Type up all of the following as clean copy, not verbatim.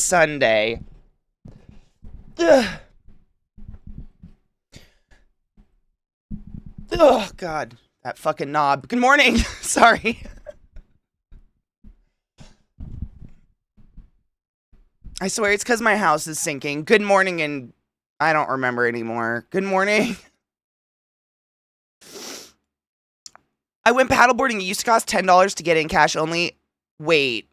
Sunday. Ugh. Oh, God. That fucking knob. Good morning. Sorry. I swear it's because my house is sinking. Good morning, and I don't remember anymore. Good morning. I went paddleboarding. It used to cost $10 to get in cash only. Wait.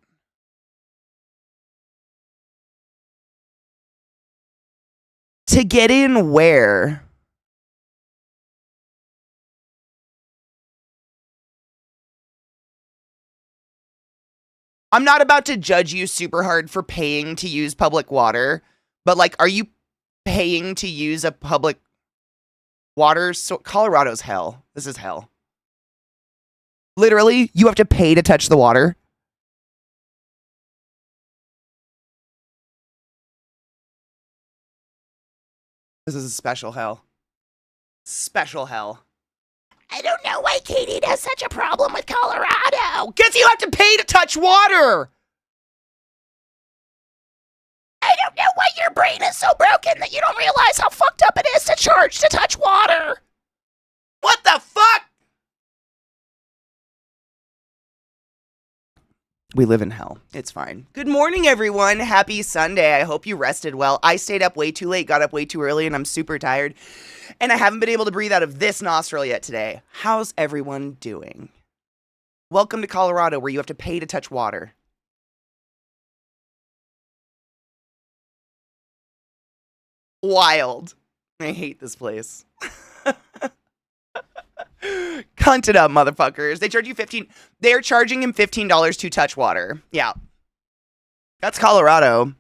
To get in where? I'm not about to judge you super hard for paying to use public water, but like, are you paying to use a public water? So Colorado's hell. This is hell. Literally, you have to pay to touch the water. This is a special hell. Special hell. I don't know why Katie has such a problem with Colorado. Because you have to pay to touch water. I don't know why your brain is so broken that you don't realize how fucked up it is to charge to touch water. What the fuck? We live in hell. It's fine. Good morning, everyone. Happy Sunday. I hope you rested well. I stayed up way too late, got up way too early, and I'm super tired. And I haven't been able to breathe out of this nostril yet today. How's everyone doing? Welcome to Colorado, where you have to pay to touch water. Wild. I hate this place. Cunt it up, motherfuckers. They charge you they're charging him $15 to touch water. Yeah. That's Colorado.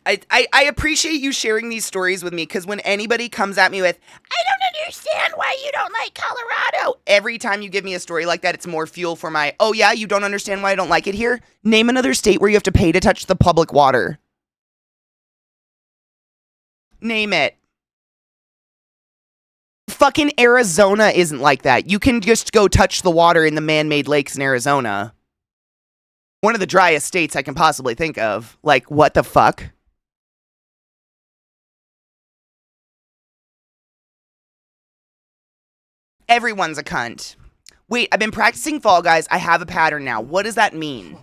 I appreciate you sharing these stories with me, because when anybody comes at me with, I don't understand why you don't like Colorado, every time you give me a story like that, it's more fuel for my, oh yeah, you don't understand why I don't like it here? Name another state where you have to pay to touch the public water. Name it. Fucking Arizona isn't like that. You can just go touch the water in the man-made lakes in Arizona. One of the driest states I can possibly think of. Like, what the fuck? Everyone's a cunt. Wait, I've been practicing Fall Guys. I have a pattern now. What does that mean?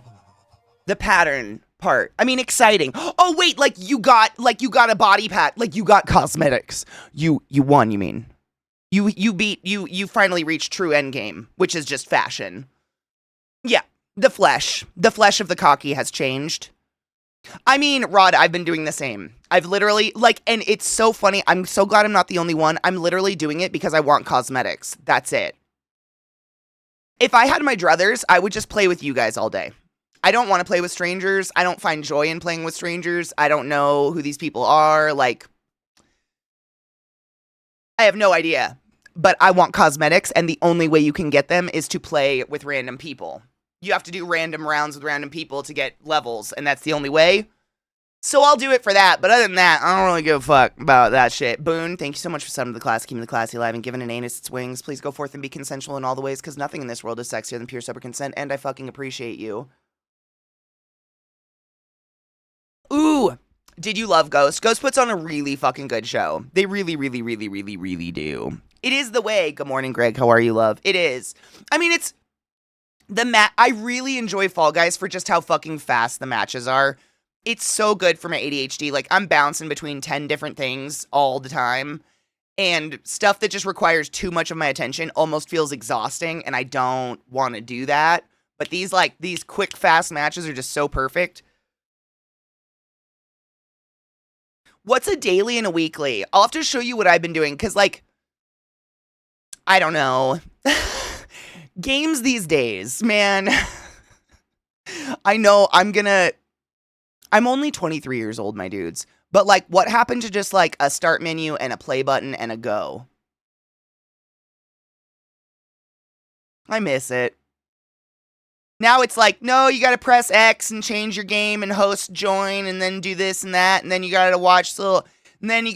The pattern part. I mean, exciting. Oh, wait, like you got a body pat. Like you got cosmetics. You won, you mean? You finally reached true endgame, which is just fashion. Yeah, the flesh of the cocky has changed. I mean, Rod, I've been doing the same. I've literally, like, and it's so funny. I'm so glad I'm not the only one. I'm literally doing it because I want cosmetics. That's it. If I had my druthers, I would just play with you guys all day. I don't want to play with strangers. I don't find joy in playing with strangers. I don't know who these people are. Like, I have no idea. But I want cosmetics, and the only way you can get them is to play with random people. You have to do random rounds with random people to get levels, and that's the only way. So I'll do it for that, but other than that, I don't really give a fuck about that shit. Boone, thank you so much for subbing to the class, keeping the classy alive, and giving an anus its wings. Please go forth and be consensual in all the ways, because nothing in this world is sexier than pure sober consent, and I fucking appreciate you. Ooh, did you love Ghost? Ghost puts on a really fucking good show. They really, really, really, really, really do. It is the way. Good morning, Greg. How are you, love? It is. I mean, it's I really enjoy Fall Guys for just how fucking fast the matches are. It's so good for my ADHD. Like, I'm bouncing between 10 different things all the time. And stuff that just requires too much of my attention almost feels exhausting, and I don't want to do that. But these quick, fast matches are just so perfect. What's a daily and a weekly? I'll have to show you what I've been doing, because, like, I don't know. Games these days, man. I know I'm only 23 years old, my dudes. But, like, what happened to just, like, a start menu and a play button and a go? I miss it. Now it's like, no, you gotta press X and change your game and host join and then do this and that, and then you gotta watch little, and then you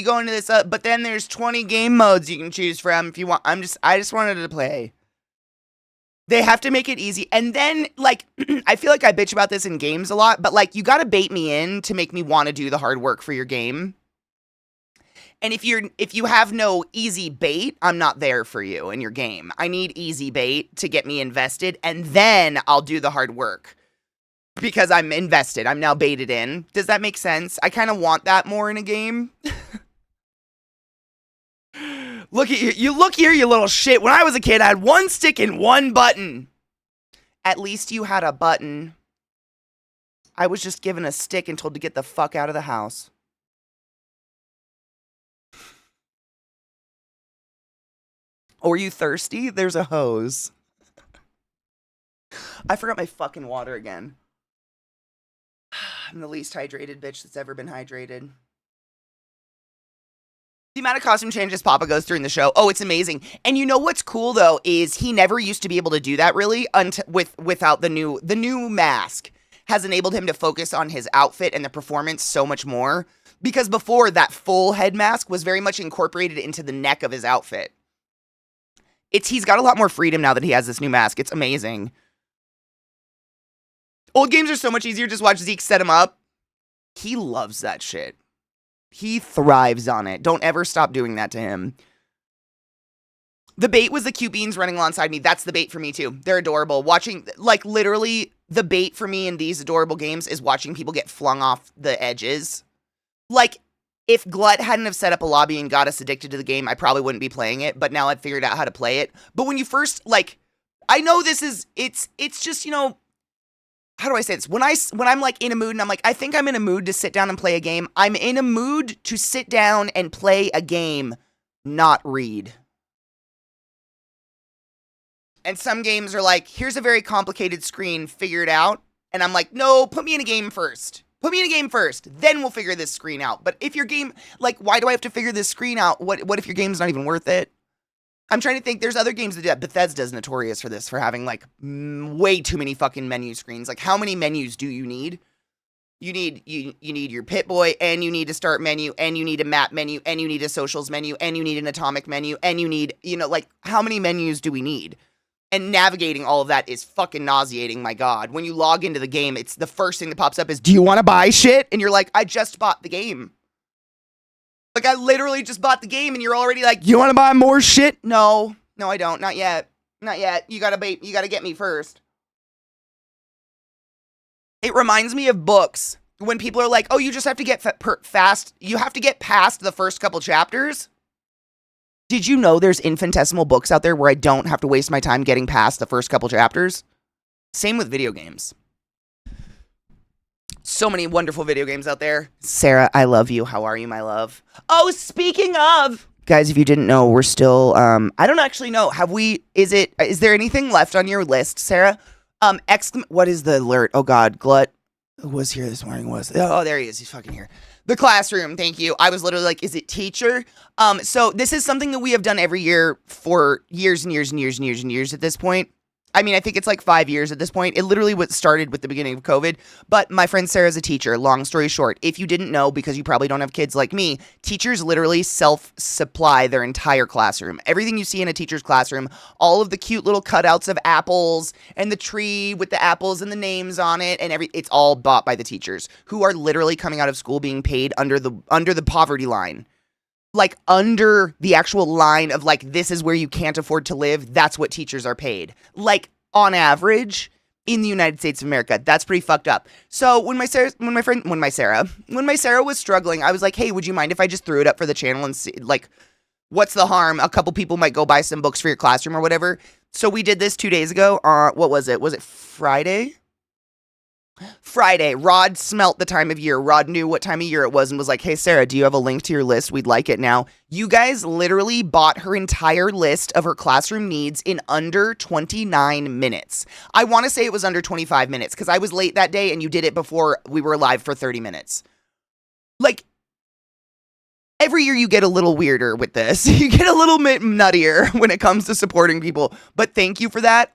go into this, but then there's 20 game modes you can choose from if you want. I just wanted to play. They have to make it easy. And then, like, I feel like I bitch about this in games a lot, but, like, you gotta bait me in to make me want to do the hard work for your game. And if you have no easy bait, I'm not there for you in your game. I need easy bait to get me invested, and then I'll do the hard work. Because I'm invested. I'm now baited in. Does that make sense? I kind of want that more in a game. Look at you. You look here, you little shit. When I was a kid, I had one stick and one button. At least you had a button. I was just given a stick and told to get the fuck out of the house. Oh, are you thirsty? There's a hose. I forgot my fucking water again. I'm the least hydrated bitch that's ever been hydrated. The amount of costume changes Papa goes through in the show, oh, it's amazing. And you know what's cool though is he never used to be able to do that really without the new mask has enabled him to focus on his outfit and the performance so much more. Because before, that full head mask was very much incorporated into the neck of his outfit. He's got a lot more freedom now that he has this new mask. It's amazing. Old games are so much easier. Just watch Zeke set him up. He loves that shit. He thrives on it. Don't ever stop doing that to him. The bait was the cute beans running alongside me. That's the bait for me too. They're adorable. Watching, like, literally, the bait for me in these adorable games is watching people get flung off the edges. Like, if Glut hadn't have set up a lobby and got us addicted to the game, I probably wouldn't be playing it, but now I've figured out how to play it. But when you first, like, I know this is, it's just, you know, how do I say this? When I'm like in a mood and I'm like, I think I'm in a mood to sit down and play a game, I'm in a mood to sit down and play a game, not read. And some games are like, here's a very complicated screen, figure it out. And I'm like, no, put me in a game first. Put me in a game first, then we'll figure this screen out. But if your game, like, why do I have to figure this screen out? What if your game's not even worth it? I'm trying to think, there's other games that do that. Bethesda's notorious for this, for having, like, way too many fucking menu screens. Like, how many menus do you need? You need your Pit-Boy, and you need a start menu, and you need a map menu, and you need a socials menu, and you need an atomic menu, and you need, you know, like, how many menus do we need? And navigating all of that is fucking nauseating, my God. When you log into the game, it's the first thing that pops up is, do you want to buy shit? And you're like, I just bought the game. Like, I literally just bought the game, and you're already like, you want to buy more shit? No, I don't. Not yet. Not yet. You gotta get me first. It reminds me of books. When people are like, oh, you just have to get fast. You have to get past the first couple chapters. Did you know there's infinitesimal books out there where I don't have to waste my time getting past the first couple chapters? Same with video games. So many wonderful video games out there. Sarah, I love you. How are you, my love? Oh, speaking of, guys, if you didn't know, we're still, I don't actually know. Is there anything left on your list, Sarah? What is the alert? Oh God, Glut was here this morning, oh, there he is. He's fucking here. The classroom, thank you. I was literally like, is it teacher? So this is something that we have done every year for years and years and years and years and years at this point. I mean, I think it's like 5 years at this point. It literally started with the beginning of COVID. But my friend Sarah's a teacher. Long story short, if you didn't know, because you probably don't have kids like me, teachers literally self-supply their entire classroom. Everything you see in a teacher's classroom, all of the cute little cutouts of apples and the tree with the apples and the names on it, and it's all bought by the teachers, who are literally coming out of school being paid under the poverty line. Like, under the actual line of, like, this is where you can't afford to live, that's what teachers are paid. Like, on average, in the United States of America. That's pretty fucked up. So, when my Sarah was struggling, I was like, hey, would you mind if I just threw it up for the channel and see, like, what's the harm? A couple people might go buy some books for your classroom or whatever. So, we did this 2 days ago. What was it? Was it Friday? Friday. Rod smelt the time of year. Rod knew what time of year it was and was like, hey, Sarah, do you have a link to your list? We'd like it now. You guys literally bought her entire list of her classroom needs in under 29 minutes. I want to say it was under 25 minutes because I was late that day and you did it before we were live for 30 minutes. Like, every year you get a little weirder with this. You get a little bit nuttier when it comes to supporting people. But thank you for that.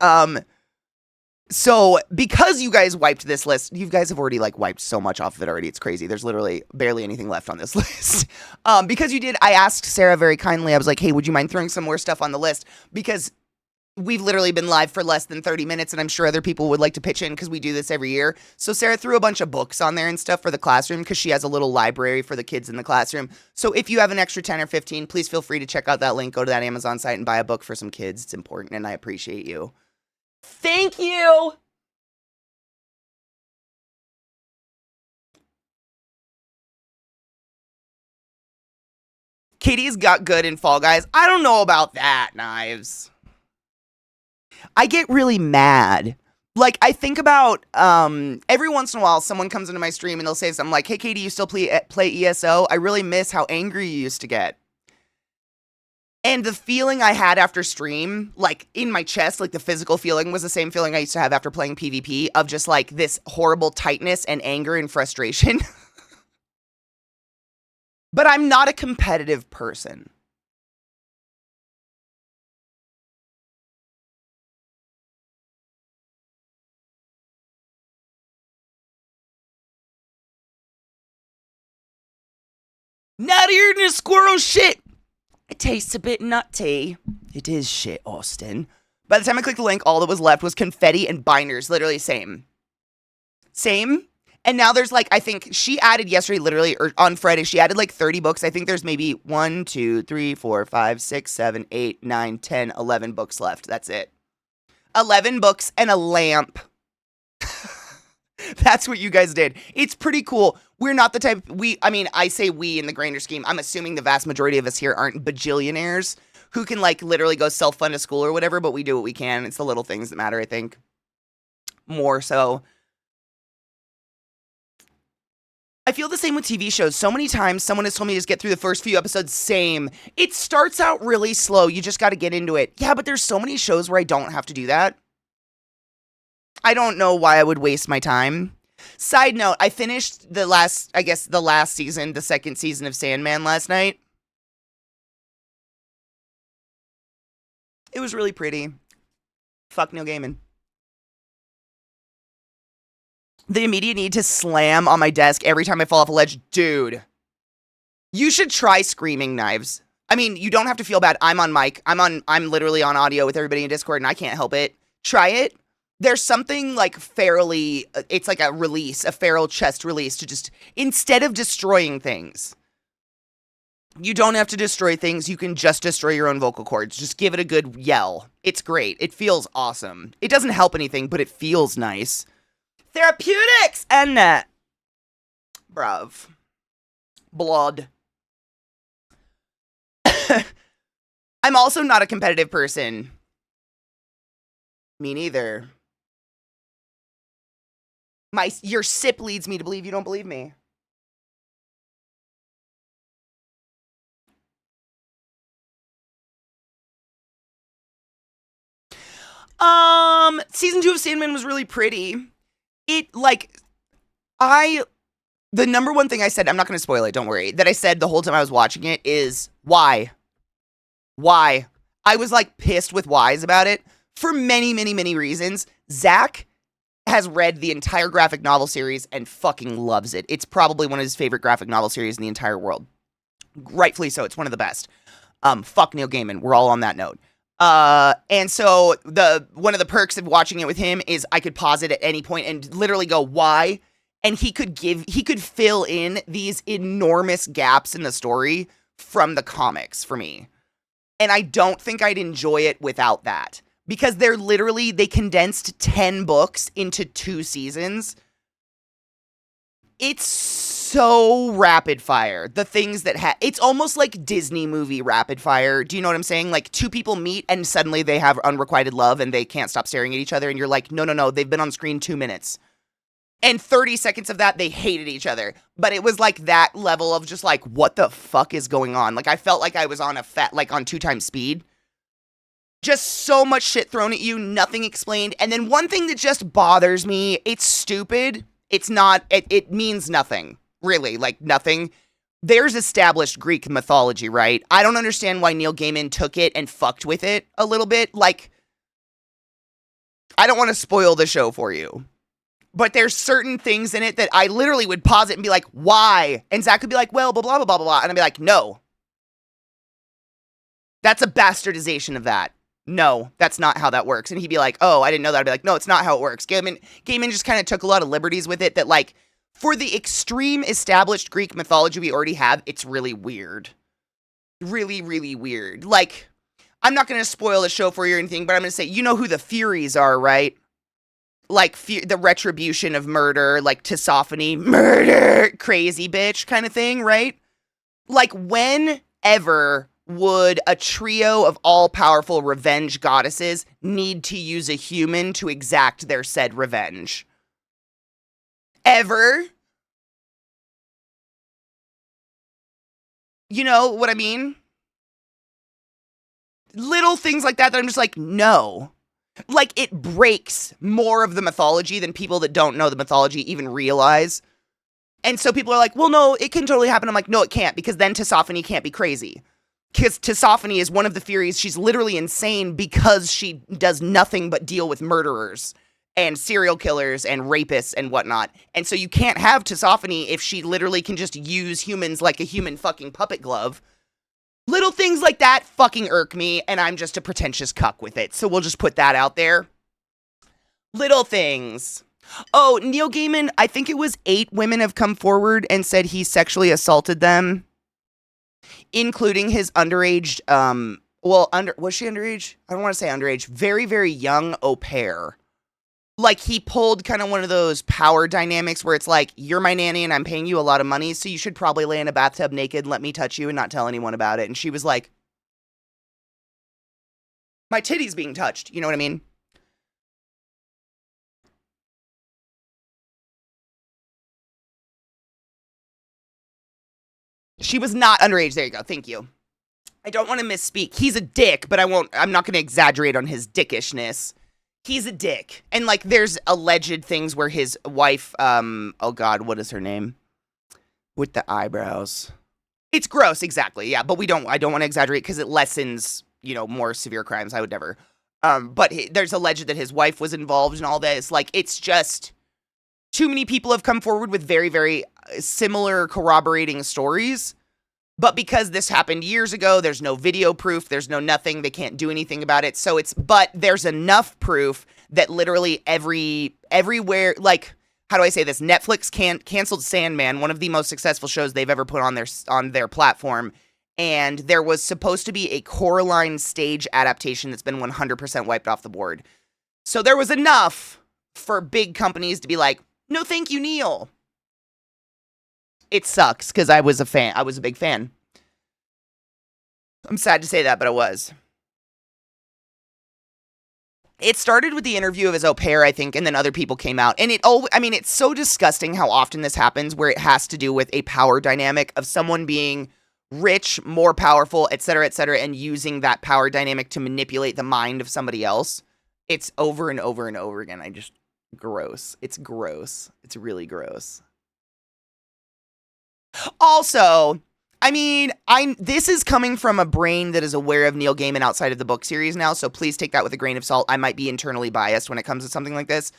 So, because you guys wiped this list, you guys have already, like, wiped so much off of it already. It's crazy. There's literally barely anything left on this list. Because you did, I asked Sarah very kindly, I was like, hey, would you mind throwing some more stuff on the list? Because we've literally been live for less than 30 minutes, and I'm sure other people would like to pitch in because we do this every year. So Sarah threw a bunch of books on there and stuff for the classroom because she has a little library for the kids in the classroom. So if you have an extra 10 or 15, please feel free to check out that link. Go to that Amazon site and buy a book for some kids. It's important, and I appreciate you. Thank you! Katie's got good in Fall Guys. I don't know about that, Knives. I get really mad. Like, I think about, every once in a while, someone comes into my stream and they'll say something like, hey, Katie, you still play ESO? I really miss how angry you used to get. And the feeling I had after stream, like, in my chest, like, the physical feeling was the same feeling I used to have after playing PvP of just, like, this horrible tightness and anger and frustration. But I'm not a competitive person. Nuttier than a squirrel shit. It tastes a bit nutty. It is shit, Austin. By the time I clicked the link, all that was left was confetti and binders. Literally same. Same. And now there's like, I think she added yesterday, literally, or on Friday, she added like 30 books. I think there's maybe 1, 2, 3, 4, 5, 6, 7, 8, 9, 10, 11 books left. That's it. 11 books and a lamp. That's what you guys did. It's pretty cool. We're not the type, I say we in the grander scheme. I'm assuming the vast majority of us here aren't bajillionaires who can like literally go self-fund a school or whatever, but we do what we can. It's the little things that matter, I think. More so. I feel the same with TV shows. So many times someone has told me to just get through the first few episodes. Same. It starts out really slow. You just got to get into it. Yeah, but there's so many shows where I don't have to do that. I don't know why I would waste my time. Side note, I finished the last season, the second season of Sandman last night. It was really pretty. Fuck Neil Gaiman. The immediate need to slam on my desk every time I fall off a ledge. Dude. You should try screaming, Knives. I mean, you don't have to feel bad. I'm on mic. I'm literally on audio with everybody in Discord, and I can't help it. Try it. There's something like it's like a release, a feral chest release to just, instead of destroying things, you don't have to destroy things. You can just destroy your own vocal cords. Just give it a good yell. It's great. It feels awesome. It doesn't help anything, but it feels nice. Therapeutics and that. Bruv. Blood. I'm also not a competitive person. Me neither. Your sip leads me to believe you don't believe me. Season 2 of Sandman was really pretty. The number one thing I said, I'm not going to spoil it, don't worry, that I said the whole time I was watching it is, why? Why? I was like pissed with whys about it for many, many, many reasons. Zach has read the entire graphic novel series and fucking loves it. It's probably one of his favorite graphic novel series in the entire world. Rightfully so. It's one of the best. Fuck Neil Gaiman. We're all on that note. And so one of the perks of watching it with him is I could pause it at any point and literally go, why? And he could fill in these enormous gaps in the story from the comics for me. And I don't think I'd enjoy it without that. Because they condensed 10 books into 2 seasons. It's so rapid fire. The things that it's almost like Disney movie rapid fire. Do you know what I'm saying? Like 2 people meet and suddenly they have unrequited love and they can't stop staring at each other. And you're like, no, they've been on screen 2 minutes. And 30 seconds of that, they hated each other. But it was like that level of just like, what the fuck is going on? Like I felt like I was on on 2 times speed. Just so much shit thrown at you, nothing explained. And then one thing that just bothers me, it's stupid. It's not, it means nothing, really, like nothing. There's established Greek mythology, right? I don't understand why Neil Gaiman took it and fucked with it a little bit. Like, I don't want to spoil the show for you, but there's certain things in it that I literally would pause it and be like, why? And Zach would be like, well, blah, blah, blah, blah, blah. And I'd be like, no. That's a bastardization of that. no, that's not how that works. And he'd be like, oh, I didn't know that. I'd be like, no, it's not how it works. Gaiman just kind of took a lot of liberties with it that, like, for the extreme established Greek mythology we already have, it's really weird. Really, really weird. Like, I'm not going to spoil the show for you or anything, but I'm going to say, you know who the Furies are, right? Like, the retribution of murder, like Tisiphone, murder, crazy bitch kind of thing, right? Like, whenever would a trio of all-powerful revenge goddesses need to use a human to exact their said revenge? Ever? You know what I mean? Little things like that I'm just like, no. Like, it breaks more of the mythology than people that don't know the mythology even realize. And so people are like, well, no, it can totally happen. I'm like, no, it can't, because then Tisiphone can't be crazy. Because Tisiphone is one of the Furies. She's literally insane because she does nothing but deal with murderers and serial killers and rapists and whatnot. And so you can't have Tisiphone if she literally can just use humans like a human fucking puppet glove. Little things like that fucking irk me, and I'm just a pretentious cuck with it. So we'll just put that out there. Little things. Oh, Neil Gaiman, I think it was 8 women have come forward and said he sexually assaulted them, including his underage, was she underage? I don't want to say underage. Very, very young au pair. Like, he pulled kind of one of those power dynamics where it's like, you're my nanny and I'm paying you a lot of money, so you should probably lay in a bathtub naked, let me touch you and not tell anyone about it. And she was like, my titty's being touched. You know what I mean? She was not underage. There you go. Thank you. I don't want to misspeak. He's a dick, but I'm not going to exaggerate on his dickishness. He's a dick. And, like, there's alleged things where his wife, oh God, what is her name? With the eyebrows. It's gross, exactly, yeah, but I don't want to exaggerate because it lessens, more severe crimes. I would never. But there's alleged that his wife was involved in all this. Like, it's just, too many people have come forward with very, very similar corroborating stories. But because this happened years ago, there's no video proof, there's no nothing, they can't do anything about it. But there's enough proof that literally everywhere, like, how do I say this? Netflix canceled Sandman, one of the most successful shows they've ever put on their platform. And there was supposed to be a Coraline stage adaptation that's been 100% wiped off the board. So there was enough for big companies to be like, no, thank you, Neil. It sucks, because I was a fan. I was a big fan. I'm sad to say that, but I was. It started with the interview of his au pair, I think, and then other people came out. And it's so disgusting how often this happens, where it has to do with a power dynamic of someone being rich, more powerful, et cetera, and using that power dynamic to manipulate the mind of somebody else. It's over and over and over again. Gross. It's gross. It's really gross. Also, this is coming from a brain that is aware of Neil Gaiman outside of the book series now, so please take that with a grain of salt. I might be internally biased when it comes to something like this.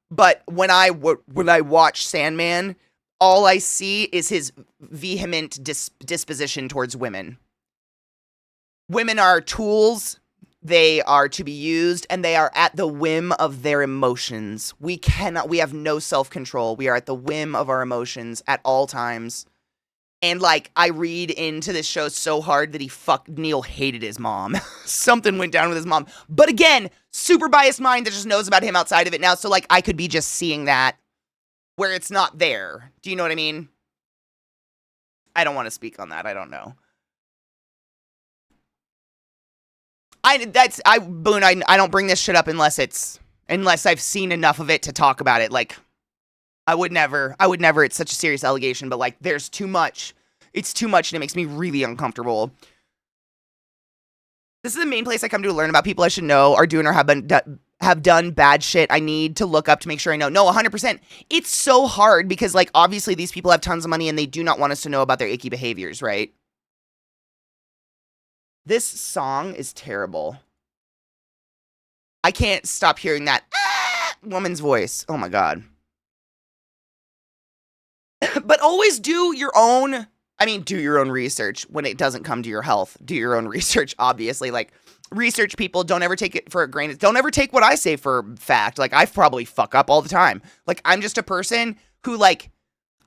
But when I watch Sandman, all I see is his vehement disposition towards women. Women are tools. They are to be used, and they are at the whim of their emotions. We have no self-control. We are at the whim of our emotions at all times. And, like, I read into this show so hard that Neil hated his mom. Something went down with his mom. But again, super biased mind that just knows about him outside of it now. So, like, I could be just seeing that where it's not there. Do you know what I mean? I don't want to speak on that. I don't know. Boone, I don't bring this shit up unless I've seen enough of it to talk about it. Like, I would never, it's such a serious allegation, but, like, there's too much. It's too much, and it makes me really uncomfortable. This is the main place I come to learn about people I should know are doing or have done bad shit I need to look up to make sure I know. No, 100%. It's so hard because, like, obviously these people have tons of money and they do not want us to know about their icky behaviors, right? This song is terrible. I can't stop hearing that woman's voice. Oh my God. But always do your own research when it doesn't come to your health. Do your own research, obviously. Like, research, people. Don't ever take it for a grain. Don't ever take what I say for fact. Like, I probably fuck up all the time. Like, I'm just a person who, like,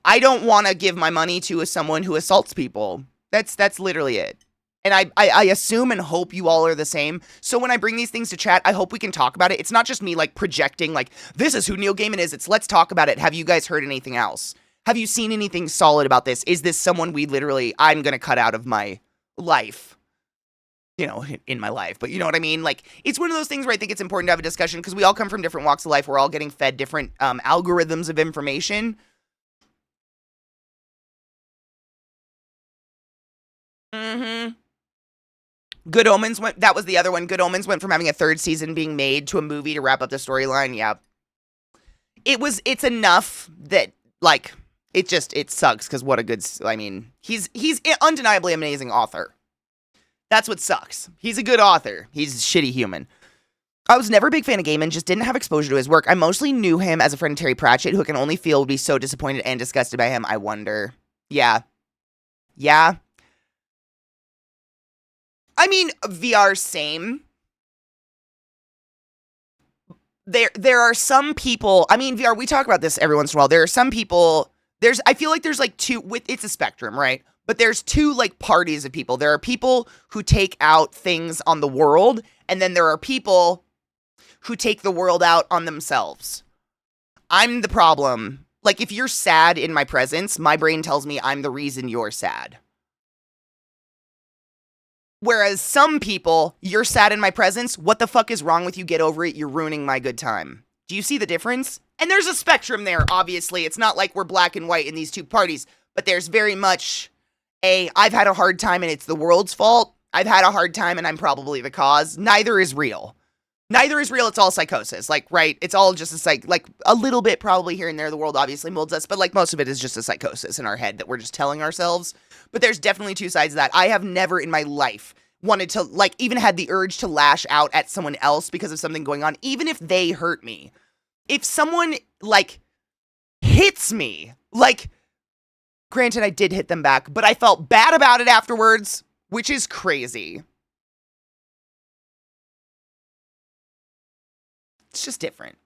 I don't want to give my money to someone who assaults people. That's literally it. And I assume and hope you all are the same. So when I bring these things to chat, I hope we can talk about it. It's not just me, like, projecting, like, this is who Neil Gaiman is. It's let's talk about it. Have you guys heard anything else? Have you seen anything solid about this? Is this someone I'm going to cut out of my life? You know, in my life. But you know what I mean? Like, it's one of those things where I think it's important to have a discussion because we all come from different walks of life. We're all getting fed different algorithms of information. Good Omens that was the other one. Good Omens went from having a third season being made to a movie to wrap up the storyline. Yeah. It's enough that, like, it sucks because what a good, I mean, he's undeniably an amazing author. That's what sucks. He's a good author. He's a shitty human. I was never a big fan of Gaiman, just didn't have exposure to his work. I mostly knew him as a friend of Terry Pratchett, who I can only feel would be so disappointed and disgusted by him. I wonder. Yeah. Yeah. I mean, VR, same. There are some people, I mean, VR, we talk about this every once in a while. There are some people, I feel like there's like it's a spectrum, right? But there's two, like, parties of people. There are people who take out things on the world, and then there are people who take the world out on themselves. I'm the problem. Like, if you're sad in my presence, my brain tells me I'm the reason you're sad. Whereas some people, you're sad in my presence, what the fuck is wrong with you? Get over it, you're ruining my good time. Do you see the difference? And there's a spectrum there, obviously. It's not like we're black and white in these two parties, but there's very much I've had a hard time and it's the world's fault. I've had a hard time and I'm probably the cause. Neither is real. It's all psychosis. Like, right? It's all just like a little bit probably here and there. The world obviously molds us, but like most of it is just a psychosis in our head that we're just telling ourselves. But there's definitely two sides of that. I have never in my life wanted to, like, even had the urge to lash out at someone else because of something going on, even if they hurt me. If someone, like, hits me, like, granted, I did hit them back, but I felt bad about it afterwards, which is crazy. It's just different.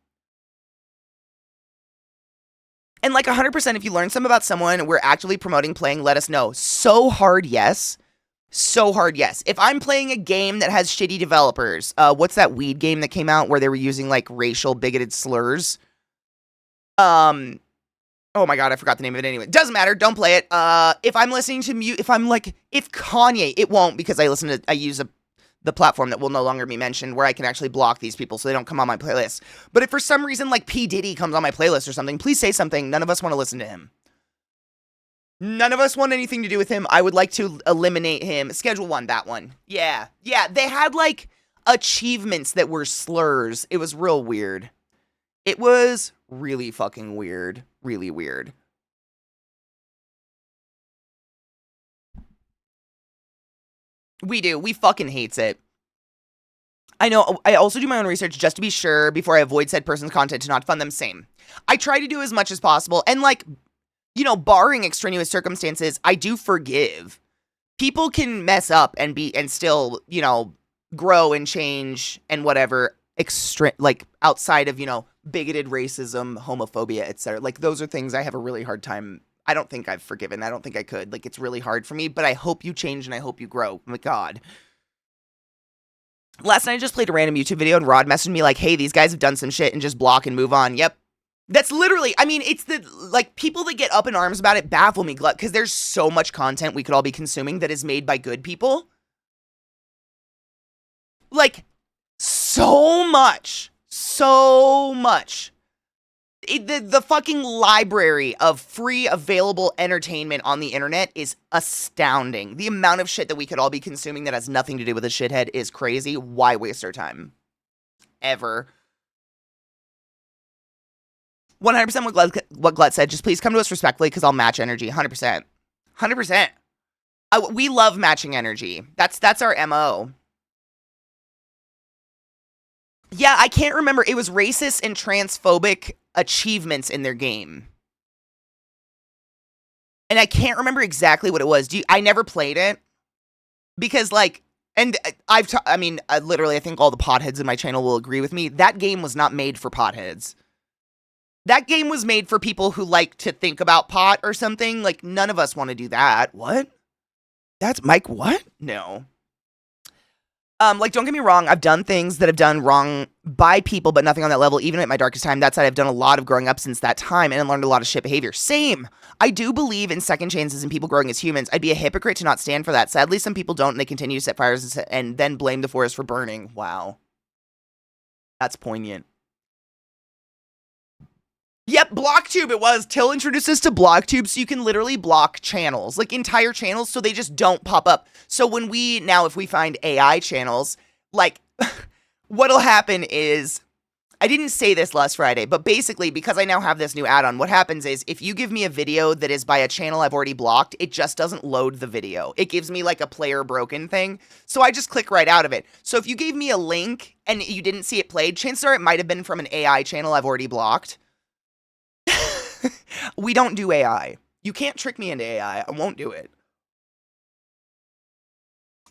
And like 100%, if you learn something about someone we're actively promoting playing, let us know. So hard, yes. So hard, yes. If I'm playing a game that has shitty developers, what's that weed game that came out where they were using, like, racial bigoted slurs? Oh my god, I forgot the name of it anyway. Doesn't matter, don't play it. If I'm listening to if Kanye, it won't, because I use the platform that will no longer be mentioned where I can actually block these people so they don't come on my playlist. But if for some reason, like, P. Diddy comes on my playlist or something, please say something. None of us want to listen to him. None of us want anything to do with him. I would like to eliminate him. Schedule 1, that one. Yeah. Yeah, they had, like, achievements that were slurs. It was real weird. It was really fucking weird. Really weird. We do. We fucking hates it. I know. I also do my own research just to be sure before I avoid said person's content to not fund them. Same. I try to do as much as possible. And, like, you know, barring extraneous circumstances, I do forgive. People can mess up and still, you know, grow and change and whatever, like, outside of, you know, bigoted racism, homophobia, etc. Like, those are things I have a really hard time. I don't think I've forgiven. I don't think I could. Like, it's really hard for me, but I hope you change and I hope you grow. Oh my god. Last night I just played a random YouTube video and Rod messaged me like, hey, these guys have done some shit, and just block and move on. Yep. That's literally, I mean, it's the, like, people that get up in arms about it baffle me, because there's so much content we could all be consuming that is made by good people. Like, so much. So much. The fucking library of free available entertainment on the internet is astounding. The amount of shit that we could all be consuming that has nothing to do with a shithead is crazy. Why waste our time? Ever. 100% what Glut said. Just please come to us respectfully, because I'll match energy. 100%. 100%. We love matching energy. That's our MO. Yeah, I can't remember. It was racist and transphobic achievements in their game. And I can't remember exactly what it was. I never played it. Because, like, And literally, I think all the potheads in my channel will agree with me. That game was not made for potheads. That game was made for people who like to think about pot or something. Like, none of us want to do that. What? That's Mike, what? No. Like, don't get me wrong, I've done things that have done wrong by people, but nothing on that level, even at my darkest time. That said, I've done a lot of growing up since that time and learned a lot of shit behavior. Same. I do believe in second chances and people growing as humans. I'd be a hypocrite to not stand for that. Sadly, some people don't, and they continue to set fires and then blame the forest for burning. Wow. That's poignant. Yep, BlockTube it was. Till introduced us to BlockTube, so you can literally block channels, like entire channels, so they just don't pop up. So when if we find AI channels, like, what'll happen is, I didn't say this last Friday, but basically, because I now have this new add-on, what happens is, if you give me a video that is by a channel I've already blocked, it just doesn't load the video. It gives me, like, a player broken thing, so I just click right out of it. So if you gave me a link, and you didn't see it played, chances are it might have been from an AI channel I've already blocked. We don't do AI. You can't trick me into AI. I won't do it.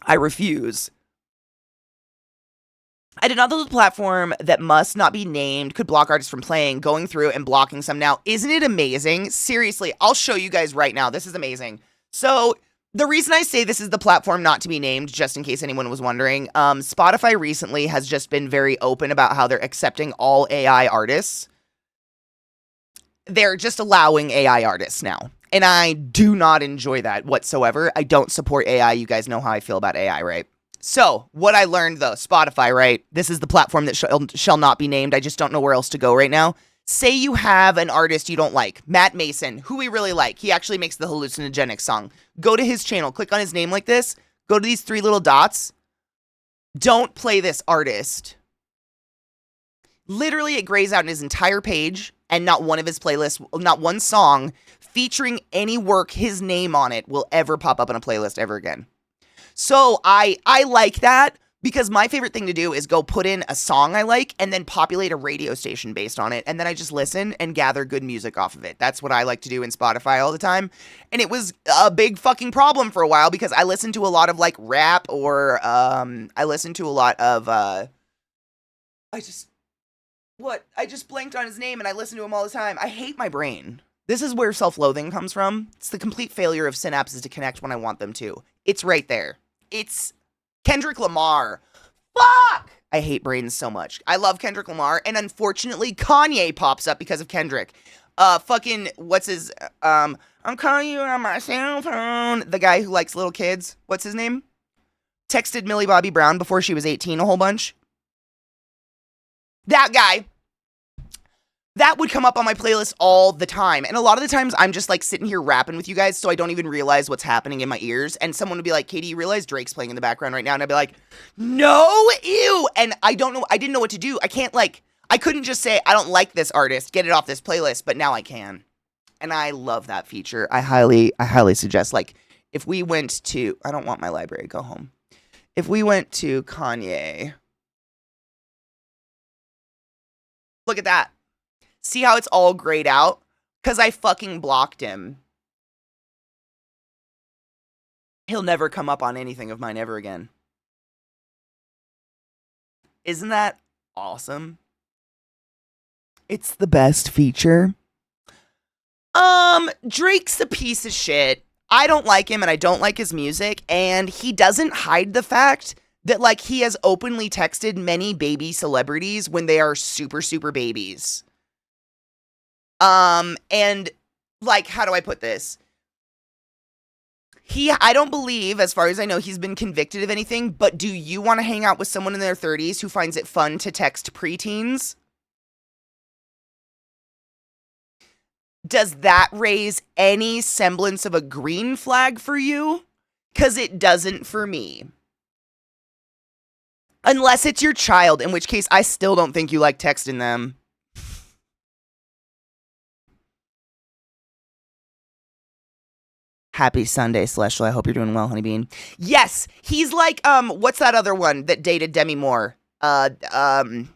I refuse. I did not know the platform that must not be named could block artists from playing, going through and blocking some now. Isn't it amazing? Seriously, I'll show you guys right now. This is amazing. So, the reason I say this is the platform not to be named, just in case anyone was wondering, Spotify recently has just been very open about how they're accepting all AI artists. They're just allowing AI artists now. And I do not enjoy that whatsoever. I don't support AI. You guys know how I feel about AI, right? So, what I learned though, Spotify, right? This is the platform that shall not be named. I just don't know where else to go right now. Say you have an artist you don't like, Matt Mason, who we really like. He actually makes the hallucinogenic song. Go to his channel, click on his name like this, go to these 3 little dots. Don't play this artist. Literally, it grays out in his entire page, and not one of his playlists, not one song featuring any work, his name on it, will ever pop up on a playlist ever again. So I like that, because my favorite thing to do is go put in a song I like and then populate a radio station based on it, and then I just listen and gather good music off of it. That's what I like to do in Spotify all the time, and it was a big fucking problem for a while, because I listened to a lot of, like, rap, or, I listened to a lot of, I just blanked on his name and I listen to him all the time. I hate my brain. This is where self-loathing comes from. It's the complete failure of synapses to connect when I want them to. It's right there. It's Kendrick Lamar. Fuck! I hate brains so much. I love Kendrick Lamar, and unfortunately, Kanye pops up because of Kendrick. What's his, I'm calling you on my cell phone. The guy who likes little kids. What's his name? Texted Millie Bobby Brown before she was 18 a whole bunch. That guy, that would come up on my playlist all the time. And a lot of the times I'm just like sitting here rapping with you guys, so I don't even realize what's happening in my ears. And someone would be like, Katie, you realize Drake's playing in the background right now? And I'd be like, no, ew. And I didn't know what to do. I couldn't just say, I don't like this artist, get it off this playlist, but now I can. And I love that feature. I highly suggest, like, if we went to, I don't want my library, go home. If we went to Kanye, look at that. See how it's all grayed out? Because I fucking blocked him. He'll never come up on anything of mine ever again. Isn't that awesome? It's the best feature. Drake's a piece of shit. I don't like him and I don't like his music, and he doesn't hide the fact that, like, he has openly texted many baby celebrities when they are super, super babies. And, like, how do I put this? I don't believe, as far as I know, he's been convicted of anything, but do you want to hang out with someone in their 30s who finds it fun to text preteens? Does that raise any semblance of a green flag for you? Because it doesn't for me. Unless it's your child, in which case I still don't think you like texting them. Happy Sunday, Celestial. I hope you're doing well, Honeybean. Yes, he's like, what's that other one that dated Demi Moore? Who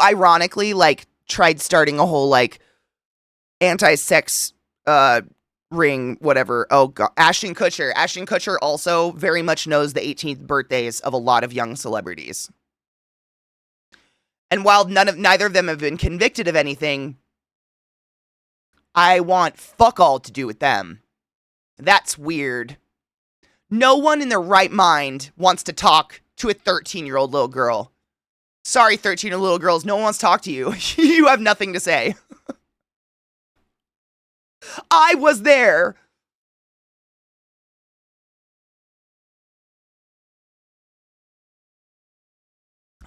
ironically, like, tried starting a whole, like, anti-sex, ring, whatever. Oh god, Ashton Kutcher. Ashton Kutcher also very much knows the 18th birthdays of a lot of young celebrities. And while neither of them have been convicted of anything, I want fuck all to do with them. That's weird. No one in their right mind wants to talk to a 13-year-old little girl. Sorry, 13-year-old little girls, no one wants to talk to you. You have nothing to say. I was there.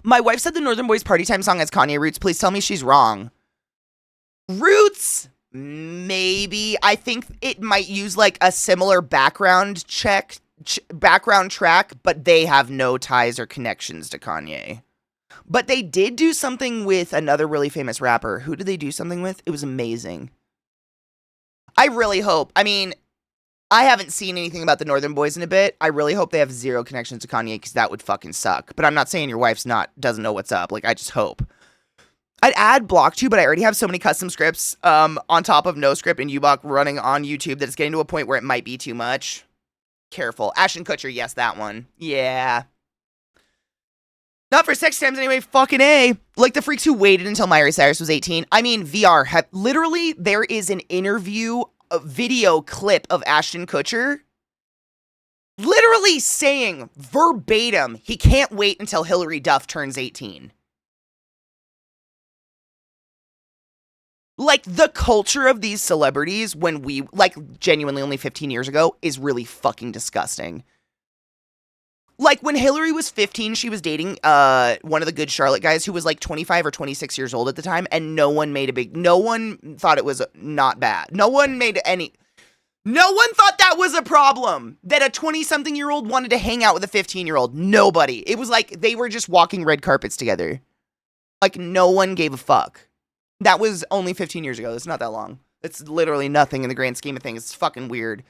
My wife said the Northern Boys Party Time song has Kanye roots. Please tell me she's wrong. Roots? Maybe. I think it might use like a similar background track, but they have no ties or connections to Kanye. But they did do something with another really famous rapper. Who did they do something with? It was amazing. I really hope. I mean, I haven't seen anything about the Northern Boys in a bit. I really hope they have zero connections to Kanye, because that would fucking suck. But I'm not saying your wife's doesn't know what's up. Like, I just hope. I'd add Block to, but I already have so many custom scripts on top of no script and UBlock running on YouTube that it's getting to a point where it might be too much. Careful. Ashton Kutcher, yes, that one. Yeah. Not for sex times anyway, fucking A. Like the freaks who waited until Miley Cyrus was 18. I mean, VR. Literally, there is an interview, a video clip of Ashton Kutcher literally saying verbatim, he can't wait until Hilary Duff turns 18. Like, the culture of these celebrities when we, like, genuinely only 15 years ago is really fucking disgusting. Like, when Hillary was 15, she was dating one of the Good Charlotte guys who was, like, 25 or 26 years old at the time, and no one thought it was not bad. No one thought that was a problem, that a 20-something-year-old wanted to hang out with a 15-year-old. Nobody. It was like they were just walking red carpets together. Like, no one gave a fuck. That was only 15 years ago. It's not that long. It's literally nothing in the grand scheme of things. It's fucking weird.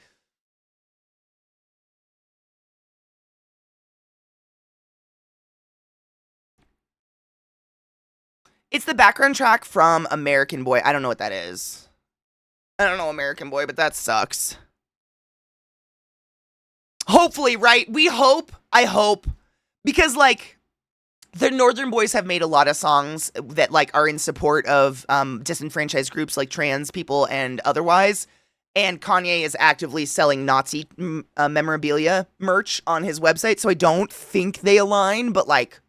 It's the background track from American Boy. I don't know what that is. I don't know American Boy, but that sucks. Hopefully, right? We hope. I hope. Because, like, the Northern Boys have made a lot of songs that, like, are in support of disenfranchised groups like trans people and otherwise. And Kanye is actively selling Nazi memorabilia merch on his website. So I don't think they align, but, like,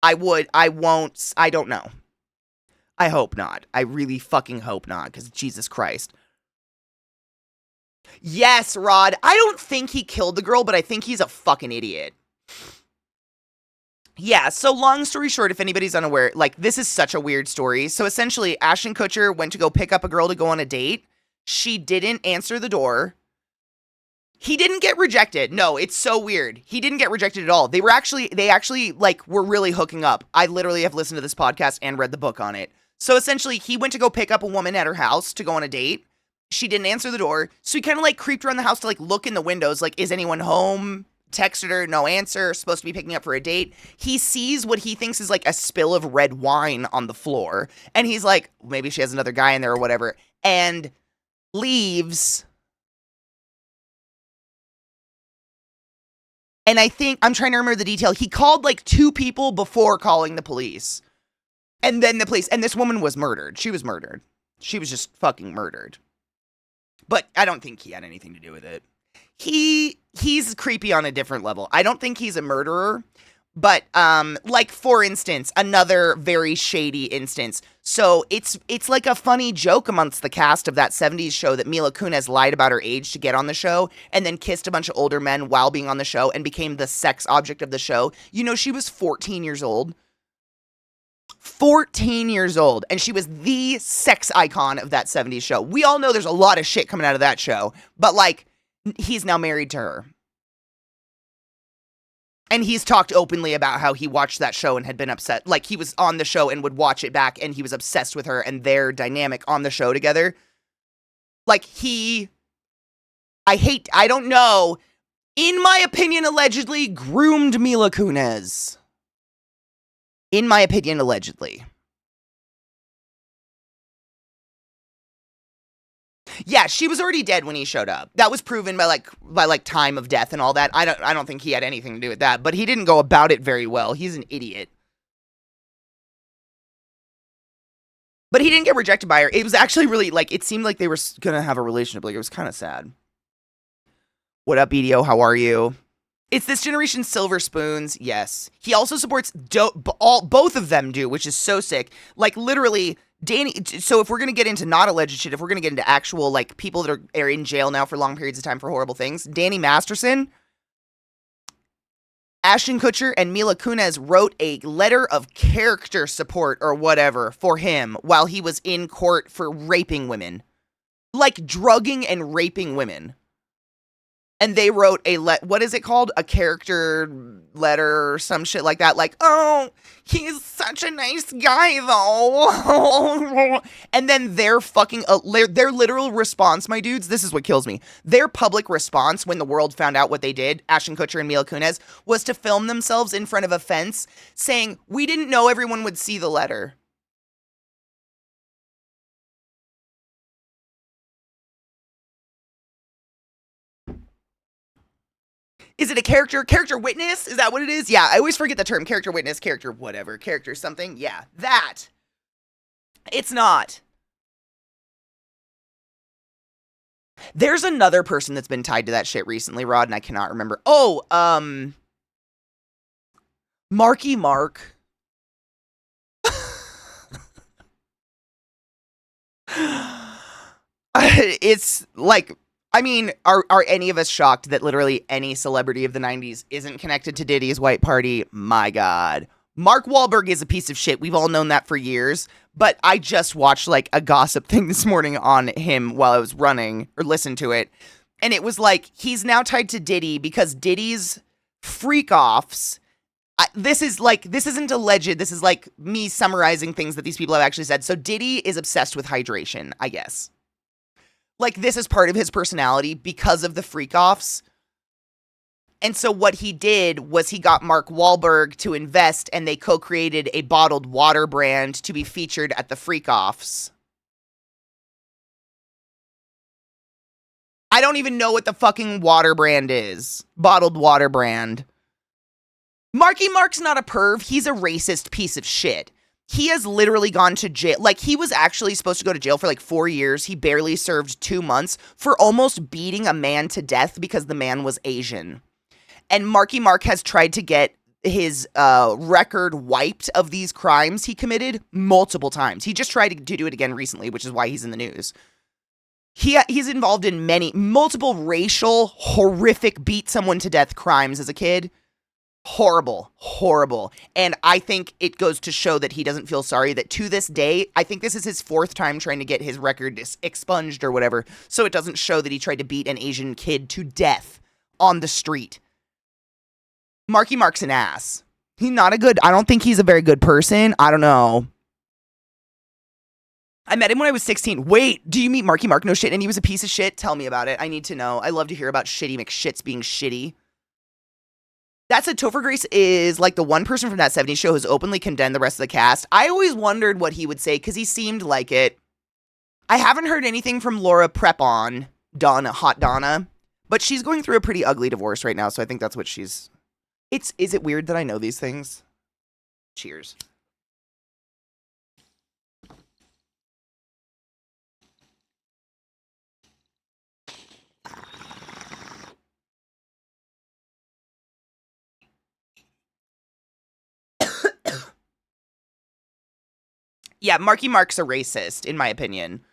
I don't know. I hope not. I really fucking hope not, because Jesus Christ. Yes, Rod. I don't think he killed the girl, but I think he's a fucking idiot. Yeah, so long story short, if anybody's unaware, like, this is such a weird story. So essentially, Ashton Kutcher went to go pick up a girl to go on a date. She didn't answer the door. He didn't get rejected. No, it's so weird. He didn't get rejected at all. They actually, like, were really hooking up. I literally have listened to this podcast and read the book on it. So essentially, he went to go pick up a woman at her house to go on a date. She didn't answer the door. So he kind of, like, creeped around the house to, like, look in the windows, like, is anyone home? Texted her, no answer, supposed to be picking up for a date. He sees what he thinks is, like, a spill of red wine on the floor. And he's like, maybe she has another guy in there or whatever. And leaves. And I think, I'm trying to remember the detail. He called, like, 2 people before calling the police. And then the police, and this woman was murdered. She was murdered. She was just fucking murdered. But I don't think he had anything to do with it. He's creepy on a different level. I don't think he's a murderer, but like, for instance, another very shady instance. So it's like a funny joke amongst the cast of that 70s show that Mila Kunis lied about her age to get on the show and then kissed a bunch of older men while being on the show and became the sex object of the show. You know, she was 14 years old. 14 years old, and she was the sex icon of that 70s show. We all know there's a lot of shit coming out of that show, but, like, he's now married to her. And he's talked openly about how he watched that show and had been upset. Like, he was on the show and would watch it back, and he was obsessed with her and their dynamic on the show together. Like, I don't know, in my opinion, allegedly groomed Mila Kunis. In my opinion, allegedly. Yeah, she was already dead when he showed up. That was proven by time of death and all that. I don't think he had anything to do with that, but he didn't go about it very well. He's an idiot. But he didn't get rejected by her. It was actually really, like, it seemed like they were gonna have a relationship. Like, it was kind of sad. What up, BDO? How are you? It's this generation's silver spoons. Yes. He also supports both of them do, which is so sick. Like, literally, Danny. So if we're going to get into not alleged shit, if we're going to get into actual, like, people that are in jail now for long periods of time for horrible things, Danny Masterson, Ashton Kutcher, and Mila Kunis wrote a letter of character support or whatever for him while he was in court for raping women. Like, drugging and raping women. And they wrote what is it called? A character letter or some shit like that. Like, oh, he's such a nice guy, though. And then their literal response, my dudes, this is what kills me. Their public response when the world found out what they did, Ashton Kutcher and Mila Kunis, was to film themselves in front of a fence saying, we didn't know everyone would see the letter. Is it a character witness? Is that what it is? Yeah, I always forget the term character witness, character whatever, character something. Yeah, that. It's not. There's another person that's been tied to that shit recently, Rod, and I cannot remember. Oh, Marky Mark. It's like, I mean, are any of us shocked that literally any celebrity of the 90s isn't connected to Diddy's white party? My God. Mark Wahlberg is a piece of shit. We've all known that for years. But I just watched like a gossip thing this morning on him while I was running or listened to it. And it was like, he's now tied to Diddy because Diddy's freak-offs. This isn't alleged. This is like me summarizing things that these people have actually said. So Diddy is obsessed with hydration, I guess. Like, this is part of his personality because of the freak-offs. And so what he did was he got Mark Wahlberg to invest, and they co-created a bottled water brand to be featured at the freak-offs. I don't even know what the fucking water brand is. Bottled water brand. Marky Mark's not a perv. He's a racist piece of shit. He has literally gone to jail. Like, he was actually supposed to go to jail for like 4 years. He barely served 2 months for almost beating a man to death because the man was Asian. And Marky Mark has tried to get his record wiped of these crimes he committed multiple times. He just tried to do it again recently, which is why he's in the news. He's involved in multiple racial, horrific, beat someone to death crimes as a kid. Horrible. And I think it goes to show that he doesn't feel sorry that to this day, I think this is his 4th time trying to get his record expunged or whatever. So it doesn't show that he tried to beat an Asian kid to death on the street. Marky Mark's an ass. I don't think he's a very good person. I don't know. I met him when I was 16. Wait, do you meet Marky Mark? No shit. And he was a piece of shit? Tell me about it. I need to know. I love to hear about shitty McShits being shitty. That said, Topher Grace is like the one person from that 70s show who's openly condemned the rest of the cast. I always wondered what he would say because he seemed like it. I haven't heard anything from Laura Prepon, Hot Donna, but she's going through a pretty ugly divorce right now, so I think that's what she's... Is it weird that I know these things? Cheers. Yeah, Marky Mark's a racist, in my opinion.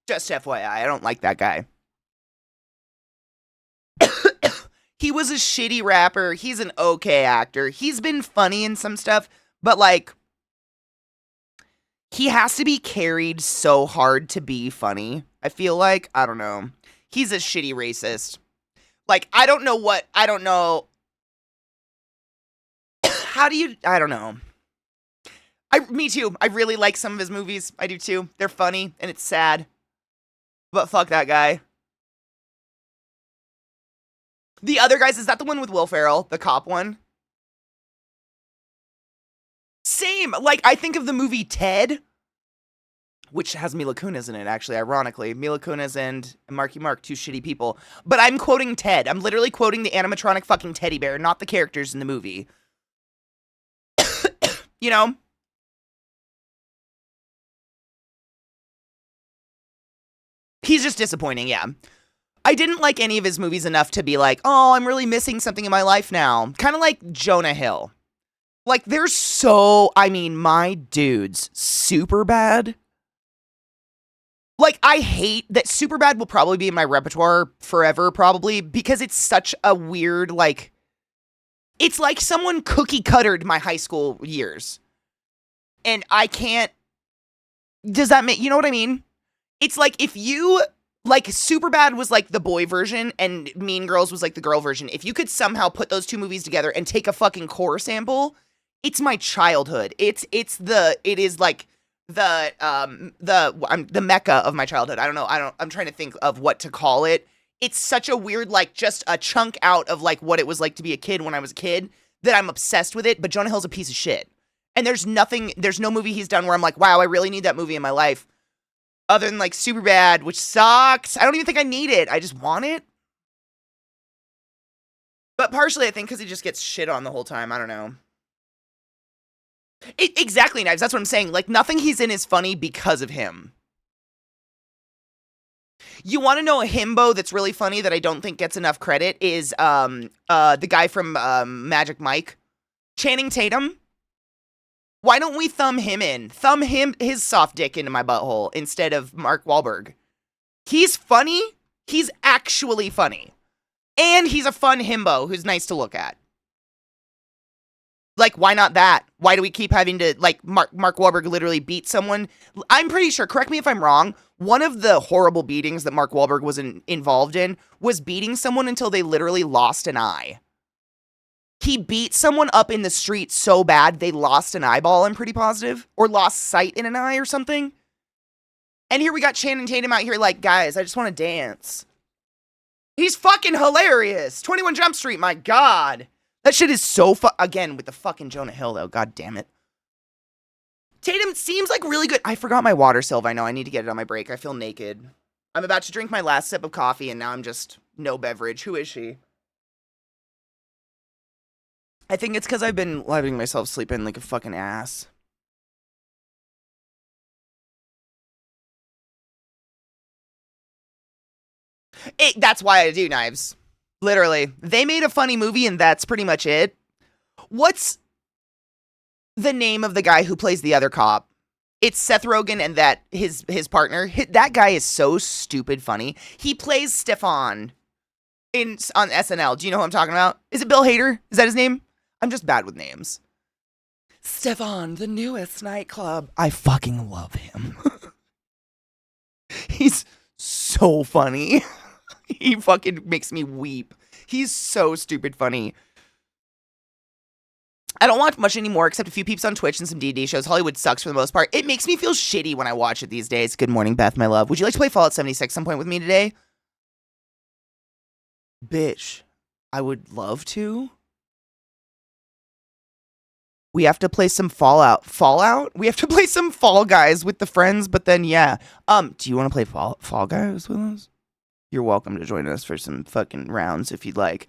Just FYI, I don't like that guy. He was a shitty rapper. He's an okay actor. He's been funny in some stuff, but like, he has to be carried so hard to be funny. I feel like, I don't know. He's a shitty racist. Like, I don't know. I don't know. Me too. I really like some of his movies. I do too. They're funny and it's sad. But fuck that guy. The other guys, is that the one with Will Ferrell? The cop one? Same. Like, I think of the movie Ted. which has Mila Kunis in it, actually, ironically. Mila Kunis and Marky Mark, two shitty people. But I'm quoting Ted. I'm literally quoting the animatronic fucking teddy bear, not the characters in the movie. You know? He's just disappointing, yeah. I didn't like any of his movies enough to be like, oh, I'm really missing something in my life now. Kind of like Jonah Hill. Like, they're so, I mean, my dudes, Superbad. Like, I hate that Superbad will probably be in my repertoire forever, probably, because it's such a weird, like, it's like someone cookie-cuttered my high school years. And I can't, does that make, you know what I mean? It's like if you, like, Superbad was like the boy version and Mean Girls was like the girl version. If you could somehow put those two movies together and take a fucking core sample, it's my childhood. It is like the mecca of my childhood. I'm trying to think of what to call it. It's such a weird, like, just a chunk out of, like, what it was like to be a kid when I was a kid that I'm obsessed with it, but Jonah Hill's a piece of shit. And there's no movie he's done where I'm like, wow, I really need that movie in my life. Other than, like, Superbad, which sucks. I don't even think I need it. I just want it. But partially, I think, because he just gets shit on the whole time. I don't know. Exactly, Knives. That's what I'm saying. Like, nothing he's in is funny because of him. You want to know a himbo that's really funny that I don't think gets enough credit is the guy from Magic Mike. Channing Tatum. Why don't we thumb him in? Thumb his soft dick into my butthole instead of Mark Wahlberg. He's funny. He's actually funny. And he's a fun himbo who's nice to look at. Like, why not that? Why do we keep having to, like, Mark Wahlberg literally beat someone? I'm pretty sure, correct me if I'm wrong, one of the horrible beatings that Mark Wahlberg was involved in was beating someone until they literally lost an eye. He beat someone up in the street so bad they lost an eyeball, I'm pretty positive. Or lost sight in an eye or something. And here we got Channing Tatum out here like, guys, I just want to dance. He's fucking hilarious. 21 Jump Street, my God. That shit is so again, with the fucking Jonah Hill, though. God damn it. Tatum seems like really good. I forgot my water, Sylv. I know. I need to get it on my break. I feel naked. I'm about to drink my last sip of coffee, and now I'm just no beverage. Who is she? I think it's because I've been letting myself sleep in like a fucking ass. That's why I do, Knives. Literally. They made a funny movie, and that's pretty much it. What's the name of the guy who plays the other cop? It's Seth Rogen and that his partner. That guy is so stupid funny. He plays Stefan on SNL. Do you know who I'm talking about? Is it Bill Hader? Is that his name? I'm just bad with names. Stefan, the newest nightclub. I fucking love him. He's so funny. He fucking makes me weep. He's so stupid funny. I don't watch much anymore except a few peeps on Twitch and some D&D shows. Hollywood sucks for the most part. It makes me feel shitty when I watch it these days. Good morning, Beth, my love. Would you like to play Fallout 76 some point with me today? Bitch, I would love to. We have to play some Fallout. Fallout? We have to play some Fall Guys with the friends, but then, yeah. Do you want to play Fall Guys with us? You're welcome to join us for some fucking rounds if you'd like.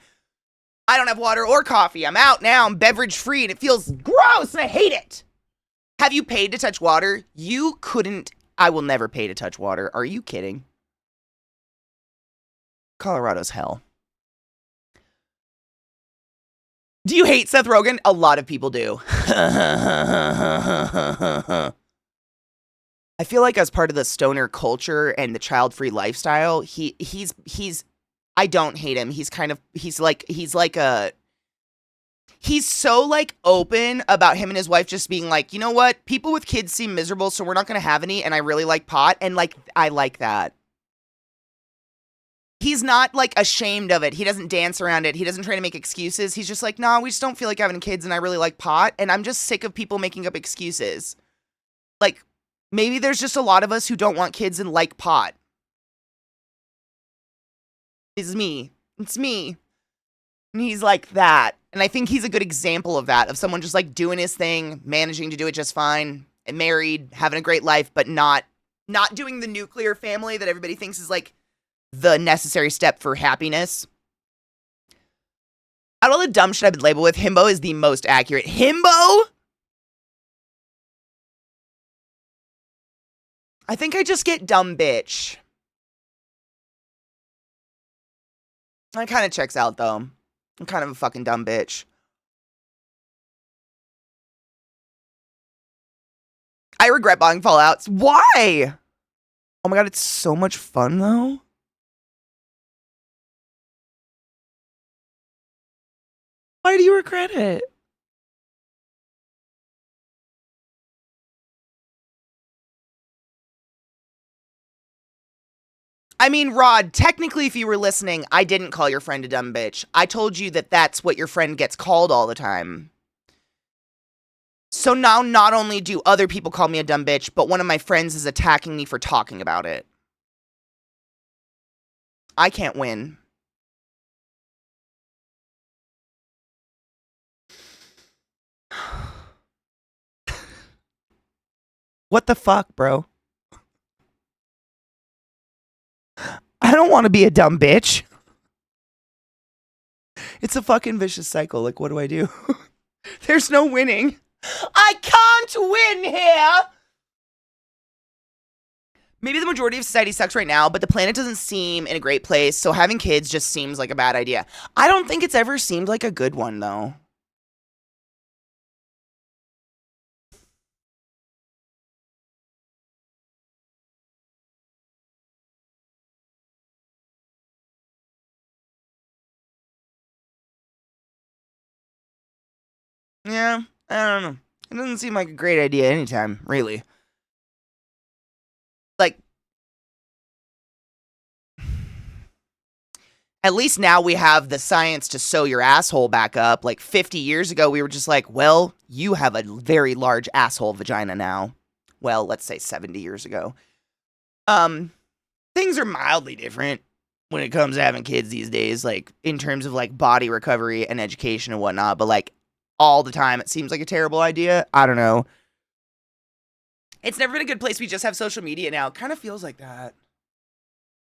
I don't have water or coffee. I'm out now. I'm beverage free and it feels gross. I hate it. Have you paid to touch water? You couldn't. I will never pay to touch water. Are you kidding? Colorado's hell. Do you hate Seth Rogen? A lot of people do. I feel like as part of the stoner culture and the child-free lifestyle, he's I don't hate him. He's so like open about him and his wife just being like, you know what? People with kids seem miserable, so we're not going to have any, and I really like pot, and like I like that. He's not like ashamed of it. He doesn't dance around it. He doesn't try to make excuses. He's just like, nah, we just don't feel like having kids, and I really like pot, and I'm just sick of people making up excuses. Like, maybe there's just a lot of us who don't want kids and like pot. It's me. It's me. And he's like that. And I think he's a good example of that, of someone just like doing his thing, managing to do it just fine, and married, having a great life, but not Not doing the nuclear family that everybody thinks is like the necessary step for happiness. Out of all the dumb shit I've been labeled with, himbo is the most accurate. Himbo? I think I just get dumb bitch. That kind of checks out, though. I'm kind of a fucking dumb bitch. I regret buying Fallouts. Why? Oh my god, it's so much fun, though. Why do you regret it? I mean, Rod, technically, if you were listening, I didn't call your friend a dumb bitch. I told you that that's what your friend gets called all the time. So now not only do other people call me a dumb bitch, but one of my friends is attacking me for talking about it. I can't win. What the fuck, bro? I don't want to be a dumb bitch. It's a fucking vicious cycle. Like, what do I do? There's no winning. I can't win here. Maybe the majority of society sucks right now, but the planet doesn't seem in a great place, so having kids just seems like a bad idea. I don't think it's ever seemed like a good one, though. Yeah, I don't know. It doesn't seem like a great idea anytime, really. Like, at least now we have the science to sew your asshole back up. Like 50 years ago, we were just like, well, you have a very large asshole vagina now. Well, let's say 70 years ago. Things are mildly different when it comes to having kids these days, like in terms of like body recovery and education and whatnot. But like all the time, it seems like a terrible idea. I don't know. It's never been a good place. We just have social media now. It kind of feels like that.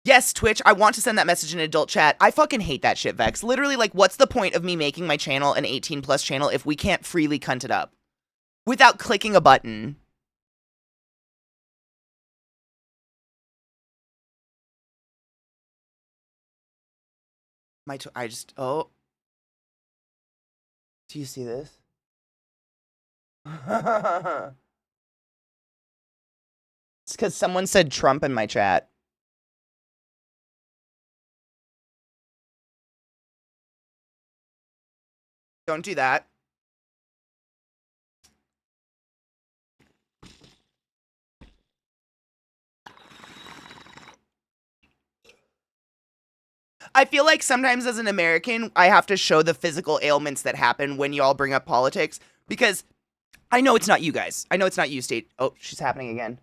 Yes, Twitch, I want to send that message in adult chat. I fucking hate that shit, Vex. Literally, like, what's the point of me making my channel an 18+ channel if we can't freely cunt it up? Without clicking a button. Oh. Do you see this? It's because someone said Trump in my chat. Don't do that. I feel like sometimes as an American, I have to show the physical ailments that happen when y'all bring up politics, because I know it's not you guys. I know it's not you, State. Oh, she's happening again.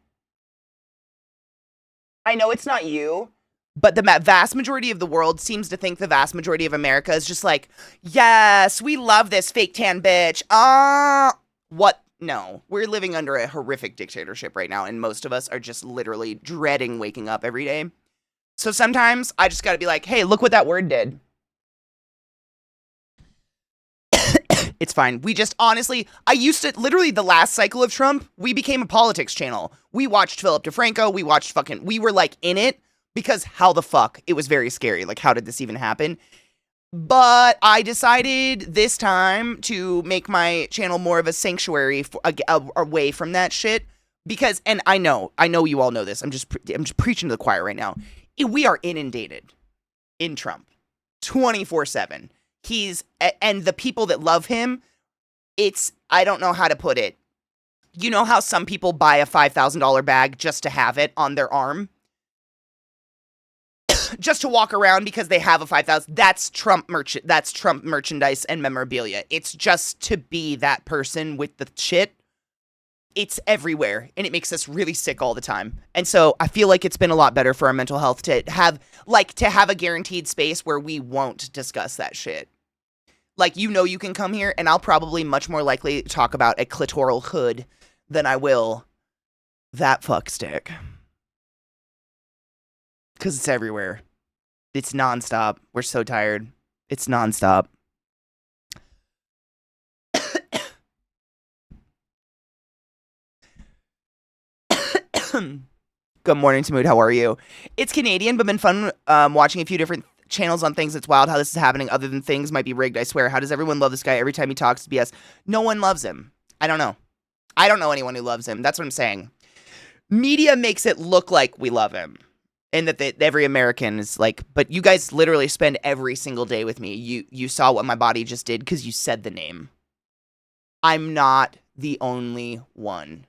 I know it's not you, but the vast majority of the world seems to think the vast majority of America is just like, yes, we love this fake tan bitch. What? No, we're living under a horrific dictatorship right now, and most of us are just literally dreading waking up every day. So sometimes I just gotta be like, hey, look what that word did. It's fine. We just honestly, I used to, literally the last cycle of Trump, we became a politics channel. We watched Philip DeFranco. We watched we were like in it because how the fuck? It was very scary. Like, how did this even happen? But I decided this time to make my channel more of a sanctuary for, away from that shit. Because, and I know you all know this. I'm just preaching to the choir right now. We are inundated in Trump 24/7. And the people that love him, I don't know how to put it. You know how some people buy a $5,000 bag just to have it on their arm? Just to walk around because they have a 5,000. That's Trump merchandise and memorabilia. It's just to be that person with the shit. It's everywhere, and it makes us really sick all the time. And so I feel like it's been a lot better for our mental health to have a guaranteed space where we won't discuss that shit. Like, you can come here, and I'll probably much more likely talk about a clitoral hood than I will that fuck stick. Because it's everywhere. It's nonstop. We're so tired. It's nonstop. Good morning, Tamood. How are you? It's Canadian, but been fun watching a few different channels on things. It's wild how this is happening. Other than things might be rigged, I swear. How does everyone love this guy every time he talks to BS? No one loves him. I don't know. I don't know anyone who loves him. That's what I'm saying. Media makes it look like we love him. And that every American is like, but you guys literally spend every single day with me. You saw what my body just did because you said the name. I'm not the only one.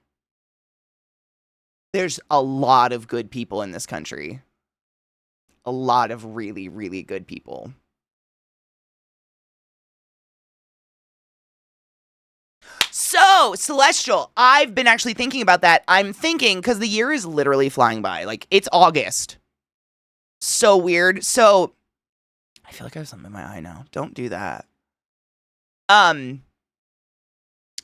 There's a lot of good people in this country. A lot of really, really good people. So, Celestial, I've been actually thinking about that. I'm thinking, because the year is literally flying by. Like, it's August. So weird. So, I feel like I have something in my eye now. Don't do that.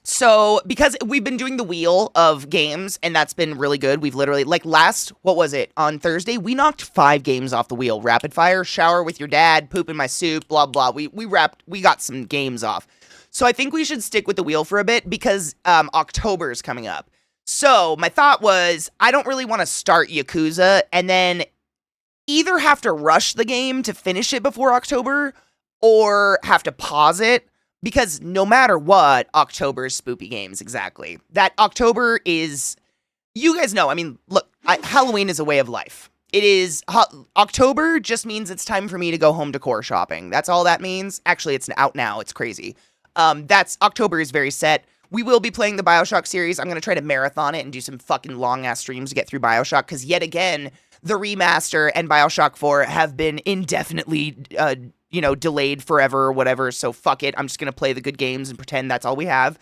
So, because we've been doing the wheel of games, and that's been really good. We've literally, like what was it? On Thursday, we knocked 5 games off the wheel. Rapid fire, shower with your dad, poop in my soup, blah, blah. We got some games off. So I think we should stick with the wheel for a bit because October is coming up. So my thought was I don't really want to start Yakuza and then either have to rush the game to finish it before October or have to pause it because no matter what, October is spoopy games, exactly. That October is, you guys know, I mean, look, Halloween is a way of life. It is, October just means it's time for me to go home decor shopping. That's all that means. Actually, it's out now. It's crazy. October is very set. We will be playing the BioShock series. I'm going to try to marathon it and do some fucking long-ass streams to get through BioShock, because yet again, the remaster and BioShock 4 have been indefinitely, delayed forever or whatever, so fuck it. I'm just going to play the good games and pretend that's all we have.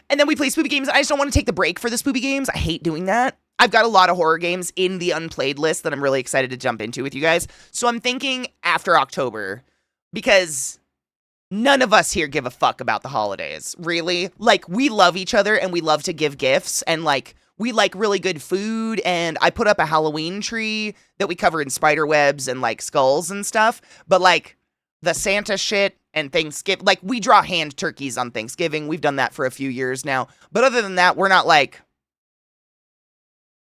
And then we play spoopy games. I just don't want to take the break for the spoopy games. I hate doing that. I've got a lot of horror games in the unplayed list that I'm really excited to jump into with you guys. So I'm thinking after October, because none of us here give a fuck about the holidays, really. Like, we love each other and we love to give gifts and, like, we like really good food. And I put up a Halloween tree that we cover in spider webs and, like, skulls and stuff. But, like, the Santa shit and Thanksgiving, like, we draw hand turkeys on Thanksgiving. We've done that for a few years now. But other than that, we're not, like,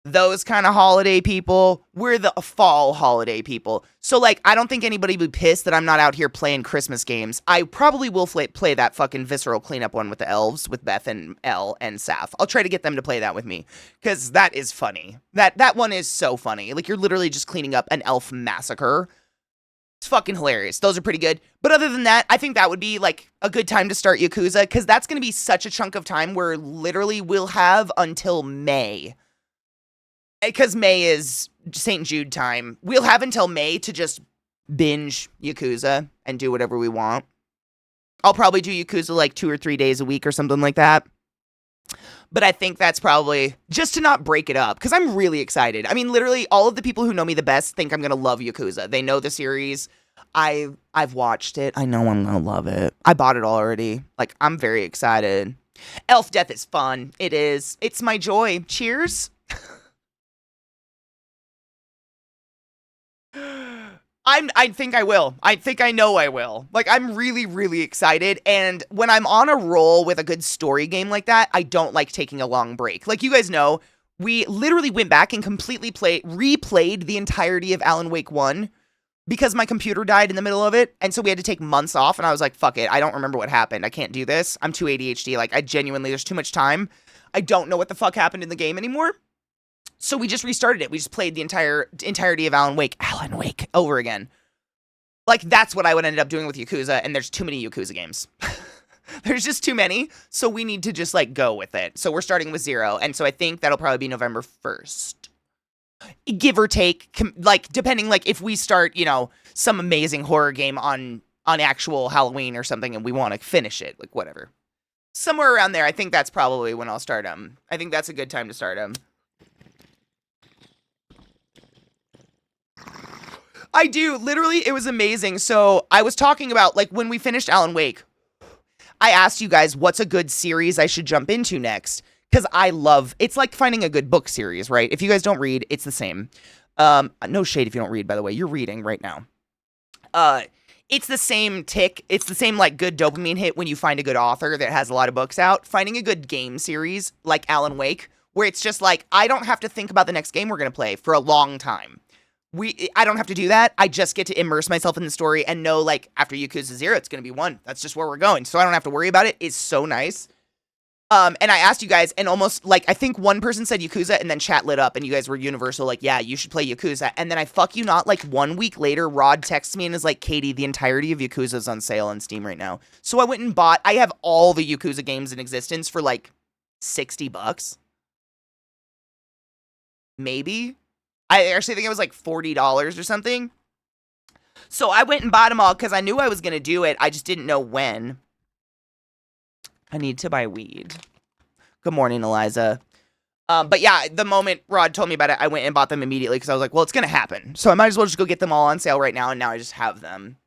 those kind of holiday people. We're the fall holiday people. So, like, I don't think anybody would be pissed that I'm not out here playing Christmas games. I probably will play that fucking visceral cleanup one with the elves, with Beth and Elle and Saf. I'll try to get them to play that with me, because that is funny. That one is so funny. Like, you're literally just cleaning up an elf massacre. It's fucking hilarious. Those are pretty good. But other than that, I think that would be, like, a good time to start Yakuza, because that's going to be such a chunk of time where literally we'll have until May. Because May is St. Jude time. We'll have until May to just binge Yakuza and do whatever we want. I'll probably do Yakuza like 2 or 3 days a week or something like that. But I think that's probably just to not break it up, because I'm really excited. I mean, literally, all of the people who know me the best think I'm going to love Yakuza. They know the series. I've watched it. I know I'm going to love it. I bought it already. Like, I'm very excited. Elf Death is fun. It is. It's my joy. Cheers. I think I will. I think I know I will. Like, I'm really, really excited. And when I'm on a roll with a good story game like that, I don't like taking a long break. Like, you guys know, we literally went back and completely replayed the entirety of Alan Wake 1 because my computer died in the middle of it. And so we had to take months off. And I was like, fuck it. I don't remember what happened. I can't do this. I'm too ADHD. Like, there's too much time. I don't know what the fuck happened in the game anymore. So we just restarted it. We just played the entirety of Alan Wake over again. Like, that's what I would end up doing with Yakuza, and there's too many Yakuza games. There's just too many, so we need to just, like, go with it. So we're starting with 0, and so I think that'll probably be November 1st. Give or take, like, depending, like, if we start, some amazing horror game on actual Halloween or something, and we want to finish it, like, whatever. Somewhere around there, I think that's probably when I'll start them. I think that's a good time to start them. I do. Literally, it was amazing. So I was talking about, like, when we finished Alan Wake, I asked you guys what's a good series I should jump into next. Because it's like finding a good book series, right? If you guys don't read, it's the same. No shade if you don't read, by the way. You're reading right now. It's the same tick. It's the same, like, good dopamine hit when you find a good author that has a lot of books out. Finding a good game series, like Alan Wake, where it's just like, I don't have to think about the next game we're going to play for a long time. I don't have to do that. I just get to immerse myself in the story and know, like, after Yakuza 0, it's going to be 1. That's just where we're going. So I don't have to worry about it. It's so nice. And I asked you guys, and almost, like, I think one person said Yakuza, and then chat lit up, and you guys were universal, like, yeah, you should play Yakuza. And then I fuck you not, like, 1 week later, Rod texts me and is like, Katie, the entirety of Yakuza is on sale on Steam right now. So I went and bought, I have all the Yakuza games in existence for, like, $60. Maybe? I actually think it was, like, $40 or something. So I went and bought them all, because I knew I was going to do it, I just didn't know when. I need to buy weed. Good morning, Eliza. But yeah, the moment Rod told me about it, I went and bought them immediately because I was like, well, it's going to happen. So I might as well just go get them all on sale right now, and now I just have them.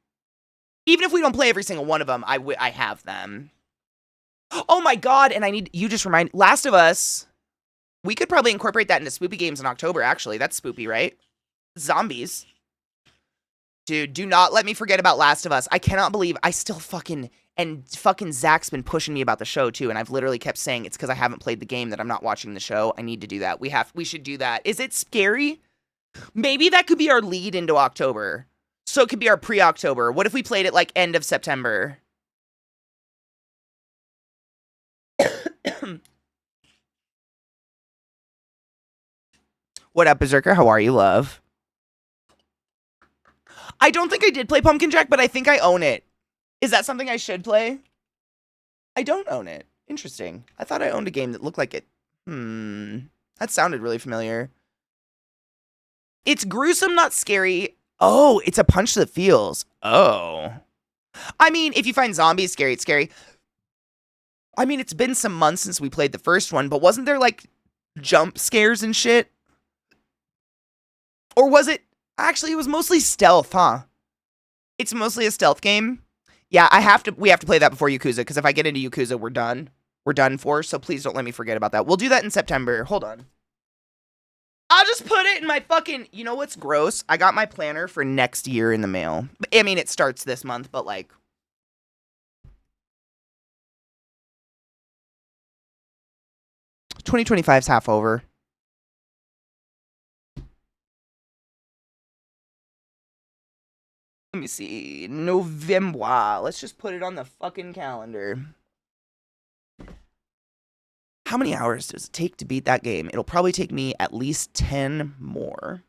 Even if we don't play every single one of them, I have them. Oh my god, and you just remind, Last of Us, we could probably incorporate that into Spoopy Games in October, actually. That's spoopy, right? Zombies. Dude, do not let me forget about Last of Us. I cannot believe I still fucking... And fucking Zach's been pushing me about the show, too, and I've literally kept saying it's because I haven't played the game that I'm not watching the show. I need to do that. We should do that. Is it scary? Maybe that could be our lead into October. So it could be our pre-October. What if we played it, like, end of September? What up, Berserker? How are you, love? I don't think I did play Pumpkin Jack, but I think I own it. Is that something I should play? I don't own it. Interesting. I thought I owned a game that looked like it. That sounded really familiar. It's gruesome, not scary. Oh, it's a punch that feels. Oh. I mean, if you find zombies scary, it's scary. I mean, it's been some months since we played the first one, but wasn't there, like, jump scares and shit? Or was it... Actually, it was mostly stealth, huh? It's mostly a stealth game. Yeah, we have to play that before Yakuza, because if I get into Yakuza, we're done. We're done for, so please don't let me forget about that. We'll do that in September. Hold on. I'll just put it in my fucking... You know what's gross? I got my planner for next year in the mail. I mean, it starts this month, but like... 2025's half over. Let me see. November. Let's just put it on the fucking calendar. How many hours does it take to beat that game? It'll probably take me at least 10 more.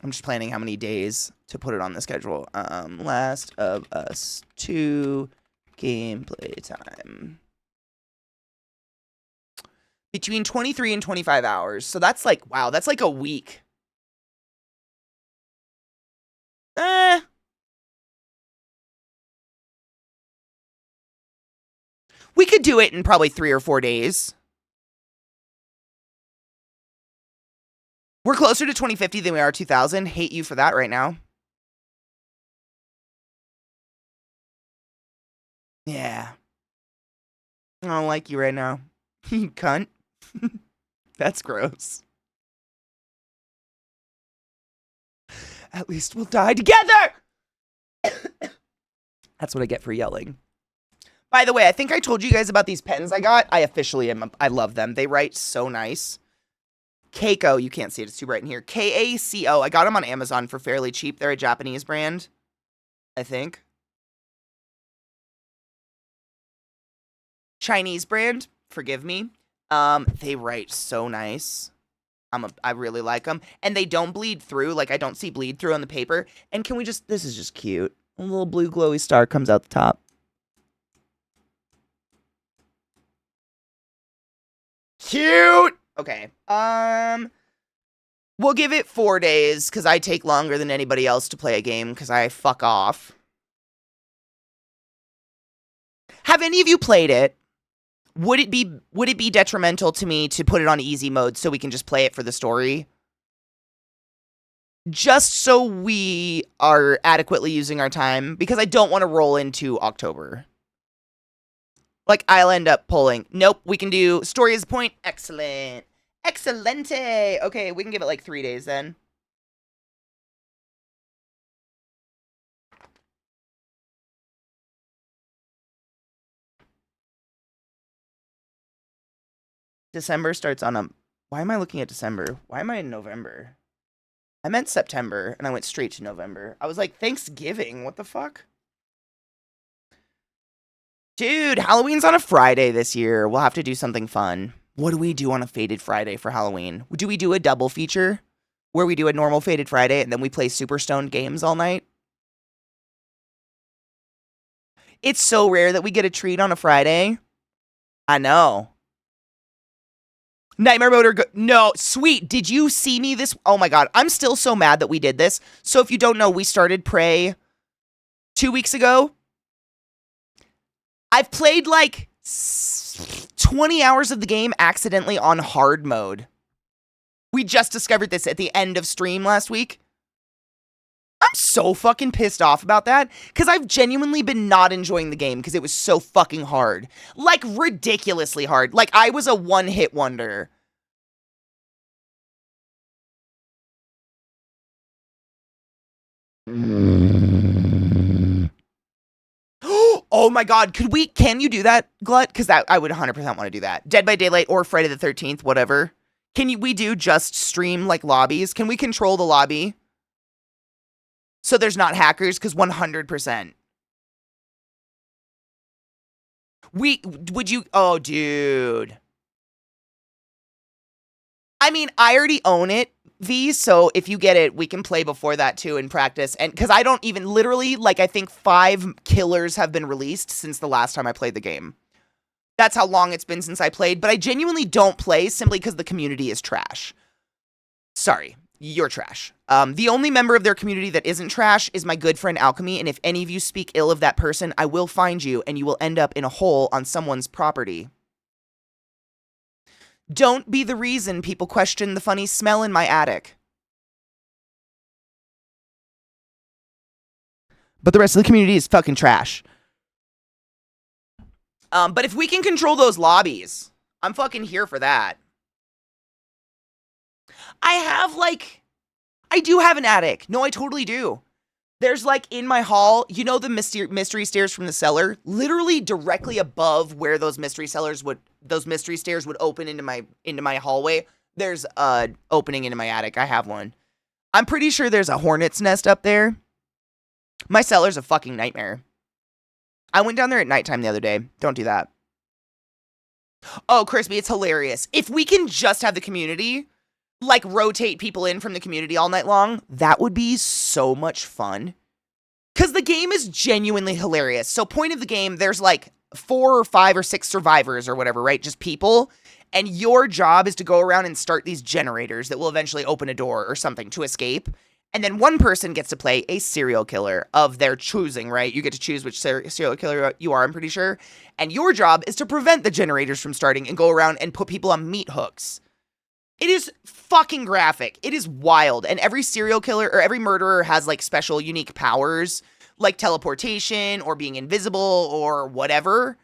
I'm just planning how many days to put it on the schedule. Last of Us 2 gameplay time. Between 23 and 25 hours. So that's like, wow, that's like a week. We could do it in probably 3 or 4 days. We're closer to 2050 than we are 2000. Hate you for that right now. Yeah. I don't like you right now. You cunt. That's gross. At least we'll die together! That's what I get for yelling. By the way, I think I told you guys about these pens I got. I officially am. I love them. They write so nice. Keiko. You can't see it. It's too bright in here. K-A-C-O. I got them on Amazon for fairly cheap. They're a Japanese brand, I think. Chinese brand. Forgive me. They write so nice. I really like them. And they don't bleed through. Like, I don't see bleed through on the paper. And can we just... This is just cute. A little blue glowy star comes out the top. Cute! Okay. We'll give it 4 days, because I take longer than anybody else to play a game, because I fuck off. Have any of you played it? Would it be detrimental to me to put it on easy mode so we can just play it for the story? Just so we are adequately using our time, because I don't want to roll into October. Like, I'll end up pulling. Nope, we can do story as a point. Excellent. Excelente. Okay, we can give it like 3 days then. December starts on a... Why am I looking at December? Why am I in November? I meant September, and I went straight to November. I was like, Thanksgiving. What the fuck? Dude, Halloween's on a Friday this year. We'll have to do something fun. What do we do on a Faded Friday for Halloween? Do we do a double feature? Where we do a normal Faded Friday, and then we play Super Stoned games all night? It's so rare that we get a treat on a Friday. I know. Nightmare Motor, no, sweet. Did you see me this? Oh my God. I'm still so mad that we did this. So if you don't know, we started Prey 2 weeks ago. I've played like 20 hours of the game accidentally on hard mode. We just discovered this at the end of stream last week. I'm so fucking pissed off about that because I've genuinely been not enjoying the game because it was so fucking hard. Like, ridiculously hard. Like, I was a one-hit wonder. Oh my God, can you do that, Glut? Because I would 100% want to do that. Dead by Daylight or Friday the 13th, whatever. We do just stream, like, lobbies? Can we control the lobby? So there's not hackers? Because 100%. Would you, oh, dude. I mean, I already own it, V, so if you get it, we can play before that too and practice. And because I don't even literally, like, I think 5 killers have been released since the last time I played the game. That's how long it's been since I played, but I genuinely don't play simply because the community is trash. Sorry, you're trash. The only member of their community that isn't trash is my good friend Alchemy, and if any of you speak ill of that person, I will find you, and you will end up in a hole on someone's property. Don't be the reason people question the funny smell in my attic. But the rest of the community is fucking trash. But if we can control those lobbies, I'm fucking here for that. I do have an attic. No, I totally do. There's, like, in my hall, you know the mystery stairs from the cellar? Literally directly above where those mystery stairs would open into my hallway. There's an opening into my attic. I have one. I'm pretty sure there's a hornet's nest up there. My cellar's a fucking nightmare. I went down there at nighttime the other day. Don't do that. Oh, Crispy, it's hilarious. If we can just have the community, like, rotate people in from the community all night long, that would be so much fun. Because the game is genuinely hilarious. So, point of the game, there's like 4 or 5 or 6 survivors or whatever, right? Just people. And your job is to go around and start these generators that will eventually open a door or something to escape. And then one person gets to play a serial killer of their choosing, right? You get to choose which serial killer you are, I'm pretty sure. And your job is to prevent the generators from starting and go around and put people on meat hooks. It is fucking graphic. It is wild. And every serial killer or every murderer has, like, special unique powers, like teleportation or being invisible or whatever.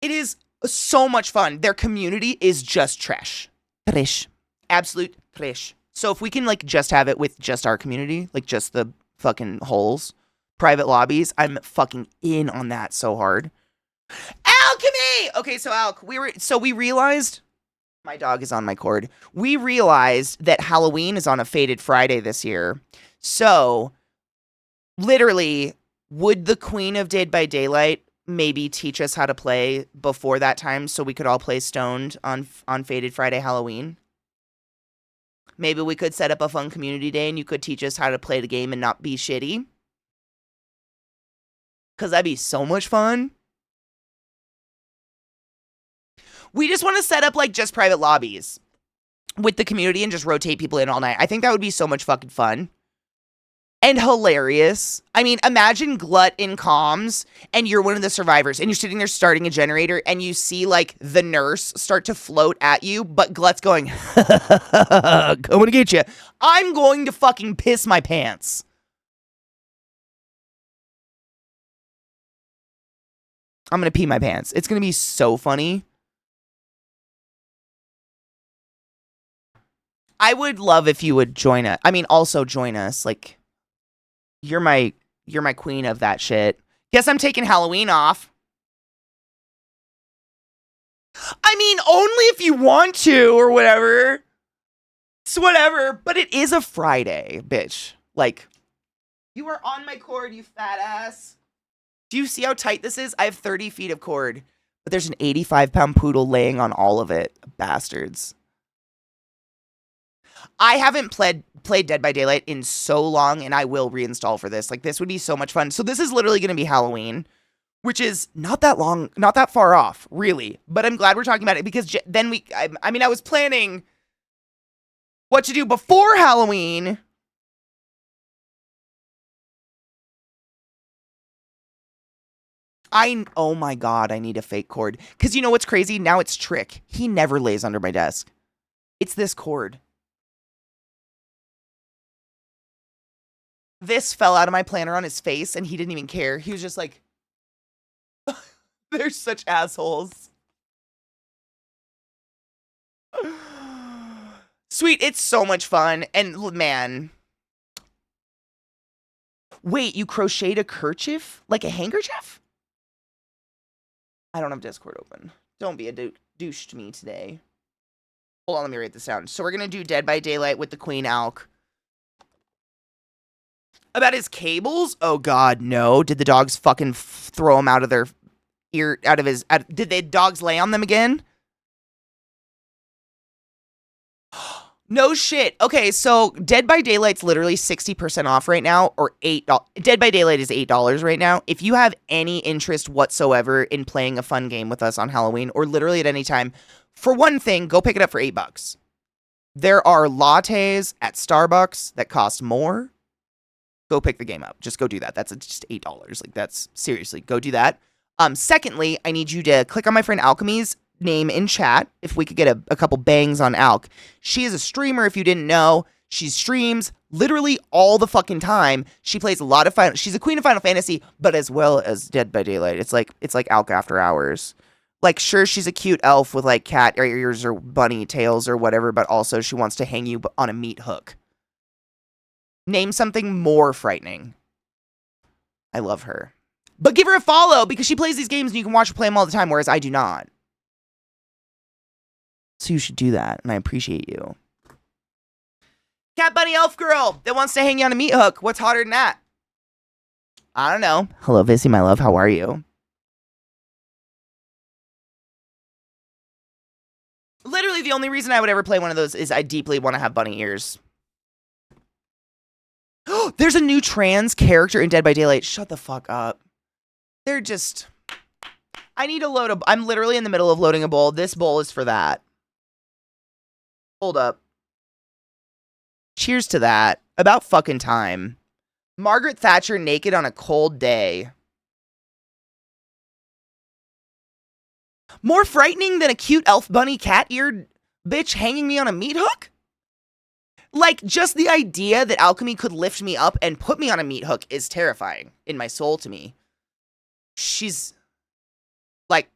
It is so much fun. Their community is just trash. Trash. Absolute trash. So if we can, like, just have it with just our community, like, just the fucking holes, private lobbies, I'm fucking in on that so hard. Alchemy! Okay, so Alch, we realized... My dog is on my cord. We realized that Halloween is on a Faded Friday this year. So, literally, would the Queen of Dead by Daylight maybe teach us how to play before that time so we could all play Stoned on Faded Friday Halloween? Maybe we could set up a fun community day and you could teach us how to play the game and not be shitty. Because that'd be so much fun. We just want to set up, like, just private lobbies with the community and just rotate people in all night. I think that would be so much fucking fun. And hilarious. I mean, imagine Glut in comms and you're one of the survivors and you're sitting there starting a generator and you see, like, the nurse start to float at you, but Glut's going, I'm gonna get you. I'm going to fucking piss my pants. I'm gonna pee my pants. It's gonna be so funny. I would love if you would join us. I mean, also join us. Like, you're my queen of that shit. Guess I'm taking Halloween off. I mean, only if you want to or whatever. It's whatever. But it is a Friday, bitch. Like, you are on my cord, you fat ass. Do you see how tight this is? I have 30 feet of cord, but there's an 85-pound poodle laying on all of it. Bastards. I haven't played Dead by Daylight in so long, and I will reinstall for this. Like, this would be so much fun. So this is literally going to be Halloween, which is not that long, not that far off, really. But I'm glad we're talking about it because then I was planning what to do before Halloween. Oh my God, I need a fake cord. Because you know what's crazy? Now it's Trick. He never lays under my desk. It's this cord. This fell out of my planner on his face and he didn't even care. He was just like, they're such assholes. Sweet, it's so much fun. And man. Wait, you crocheted a kerchief? Like a handkerchief? I don't have Discord open. Don't be a douche to me today. Hold on, let me write this down. So we're going to do Dead by Daylight with the Queen Alk. About his cables? Oh God, no. Did the dogs fucking throw him out of their ear, did the dogs lay on them again? No shit. Okay, so Dead by Daylight's literally 60% off right now, or $8. Dead by Daylight is $8 right now. If you have any interest whatsoever in playing a fun game with us on Halloween, or literally at any time, for one thing, go pick it up for $8. There are lattes at Starbucks that cost more. Go pick the game up. Just go do that. That's just $8. Like, that's seriously, go do that. Secondly, I need you to click on my friend Alchemy's name in chat. If we could get a couple bangs on Alk. She is a streamer. If you didn't know, she streams literally all the fucking time. She plays a lot of she's a queen of Final Fantasy, but as well as Dead by Daylight. It's like Alk after hours. Like, sure, she's a cute elf with like cat ears or bunny tails or whatever, but also she wants to hang you on a meat hook. Name something more frightening. I love her. But give her a follow because she plays these games and you can watch her play them all the time, whereas I do not. So you should do that, and I appreciate you. Cat bunny elf girl that wants to hang you on a meat hook. What's hotter than that? I don't know. Hello, Vissy, my love. How are you? Literally, the only reason I would ever play one of those is I deeply want to have bunny ears. There's a new trans character in Dead by Daylight. Shut the fuck up. They're just... I need to load a... I'm literally in the middle of loading a bowl. This bowl is for that. Hold up. Cheers to that. About fucking time. Margaret Thatcher naked on a cold day. More frightening than a cute elf bunny cat-eared bitch hanging me on a meat hook? Like, just the idea that Alchemy could lift me up and put me on a meat hook is terrifying in my soul to me. She's, like...